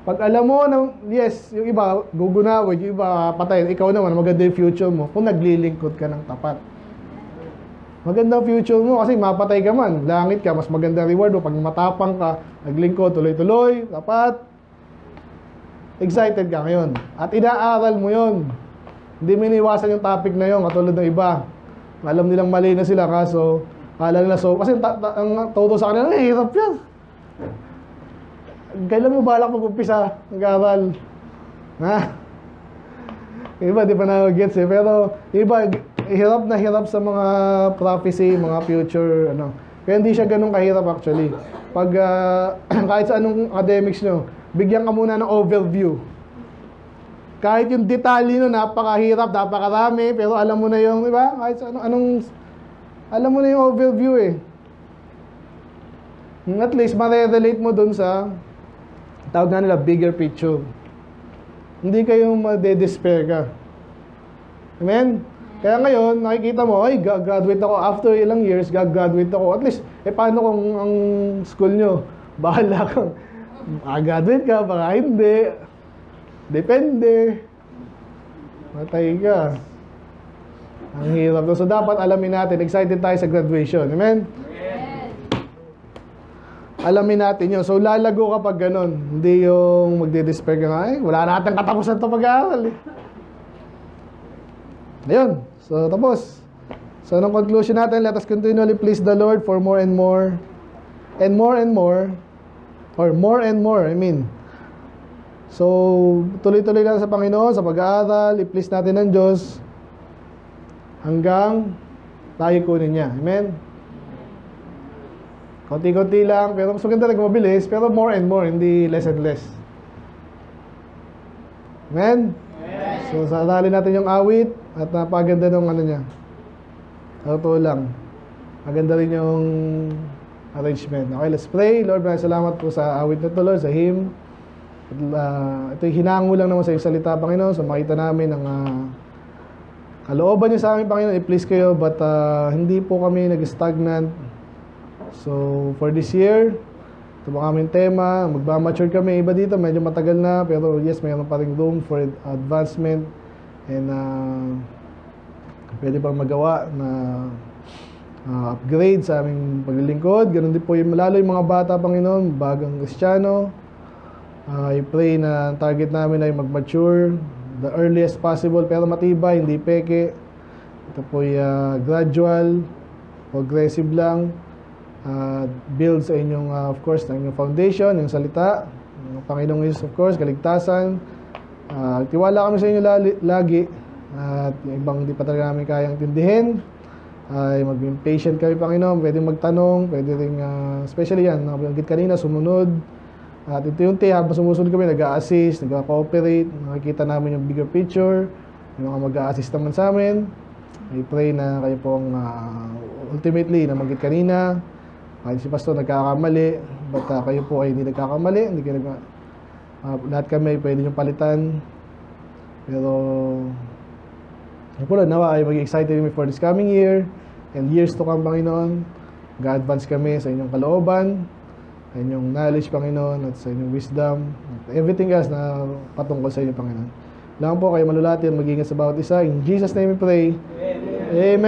Pag alam mo, yes, yung iba, gugunawin, yung iba, patayin. Ikaw naman, maganda yung future mo kung naglilingkod ka ng tapat. Maganda ang future mo kasi mapatay ka man. Langit ka, mas maganda reward mo. Pag matapang ka, naglingkod, tuloy-tuloy, tapat. Excited ka ngayon. At inaaral mo yon. Hindi mo iniwasan yung topic na yon, katulad ng iba. Alam nilang mali na sila, kaso, kala nila so. Kasi ang totoo sa kanila, hirap yan. Kailan mo balak mag-umpisa nag-aaral? Ha? Iba, di pa na-gets eh. Pero, iba, hirap sa mga prophecy, mga future, ano. Kaya hindi siya ganun kahirap actually. Pag, kahit sa anong academics nyo, bigyan ka muna ng overview. Kahit yung detalye no, napakahirap, napakarami, pero alam mo na yung, di ba? Kahit sa alam mo na yung overview eh. At least, ma-relate mo dun sa tawag nga nila, bigger picture. Hindi kayong made-despair ka. Amen? Kaya ngayon, nakikita mo, ay, graduate ako. After ilang years, graduate ako. At least, paano kung ang school nyo, bahala kang, graduate ka, baka hindi. Depende. Matay ka. Ang hirap. So, dapat alamin natin, excited tayo sa graduation. Amen? Alamin natin yun. So, lalago kapag ganun. Hindi yung magde-despair ka nga, wala natin katapusan ito pag-aaral eh. Ayun. So, tapos. So, anong conclusion natin? Let us continually please the Lord for more and more. And more and more. Or more and more, I mean. So, tuloy-tuloy lang sa Panginoon, sa pag-aaral, i-please natin ng Diyos hanggang tayo kunin niya. Amen? Konti-konti lang, pero mas maganda lang mabilis, pero more and more, hindi less and less. Amen? So, sarali natin yung awit at napaganda nung ano niya. Totoo lang. Maganda rin yung arrangement. Okay, let's pray. Lord, maraming salamat po sa awit na ito, Lord, sa hymn. Ito yung hinango lang naman sa iyong salita, Panginoon. So, makita namin ang kalooban niyo sa amin, Panginoon. I-please kayo, but hindi po kami nag-stagnant. So, for this year, ito po kaming tema, magmamature kami. Iba dito, medyo matagal na, pero yes, mayroon pa rin room for advancement and pwede pang magawa na upgrade sa aming paglilingkod. Ganun din po yung lalo yung mga bata, Panginoon, bagang Kristiyano. I pray na target namin ay mag-mature the earliest possible, pero matibay, hindi peke. Ito po yung gradual, progressive lang. Build sa inyong, of course, na inyong foundation, yung salita, yung Panginoong Jesus, of course, kaligtasan. Tiwala kami sa inyo lagi, at yung ibang hindi pa talaga namin kayang tindihin, ay maging patient kami, Panginoon, pwede magtanong, pwede rin, especially yan, nabanggit kanina, sumunod. At ito yung habang sumusunod kami, nag-a-assist, nag-cooperate, nakikita namin yung bigger picture, yung mga mag-a-assist naman sa amin. I pray na kayo pong ultimately, nabanggit kanina, kahit si Pastor nagkakamali, but kayo po ay hindi nagkakamali, hindi kayo lahat kami pwede nyo palitan. Pero, po lang, nawa ay maging excited kami for this coming year and years to come, Panginoon. Ga-advance kami sa inyong kalooban, sa inyong knowledge, Panginoon, at sa inyong wisdom, at everything else na patungkol sa inyo, Panginoon. Lang po kayo malulati at mag-ingat sa bawat isa. In Jesus' name we pray. Amen. Amen.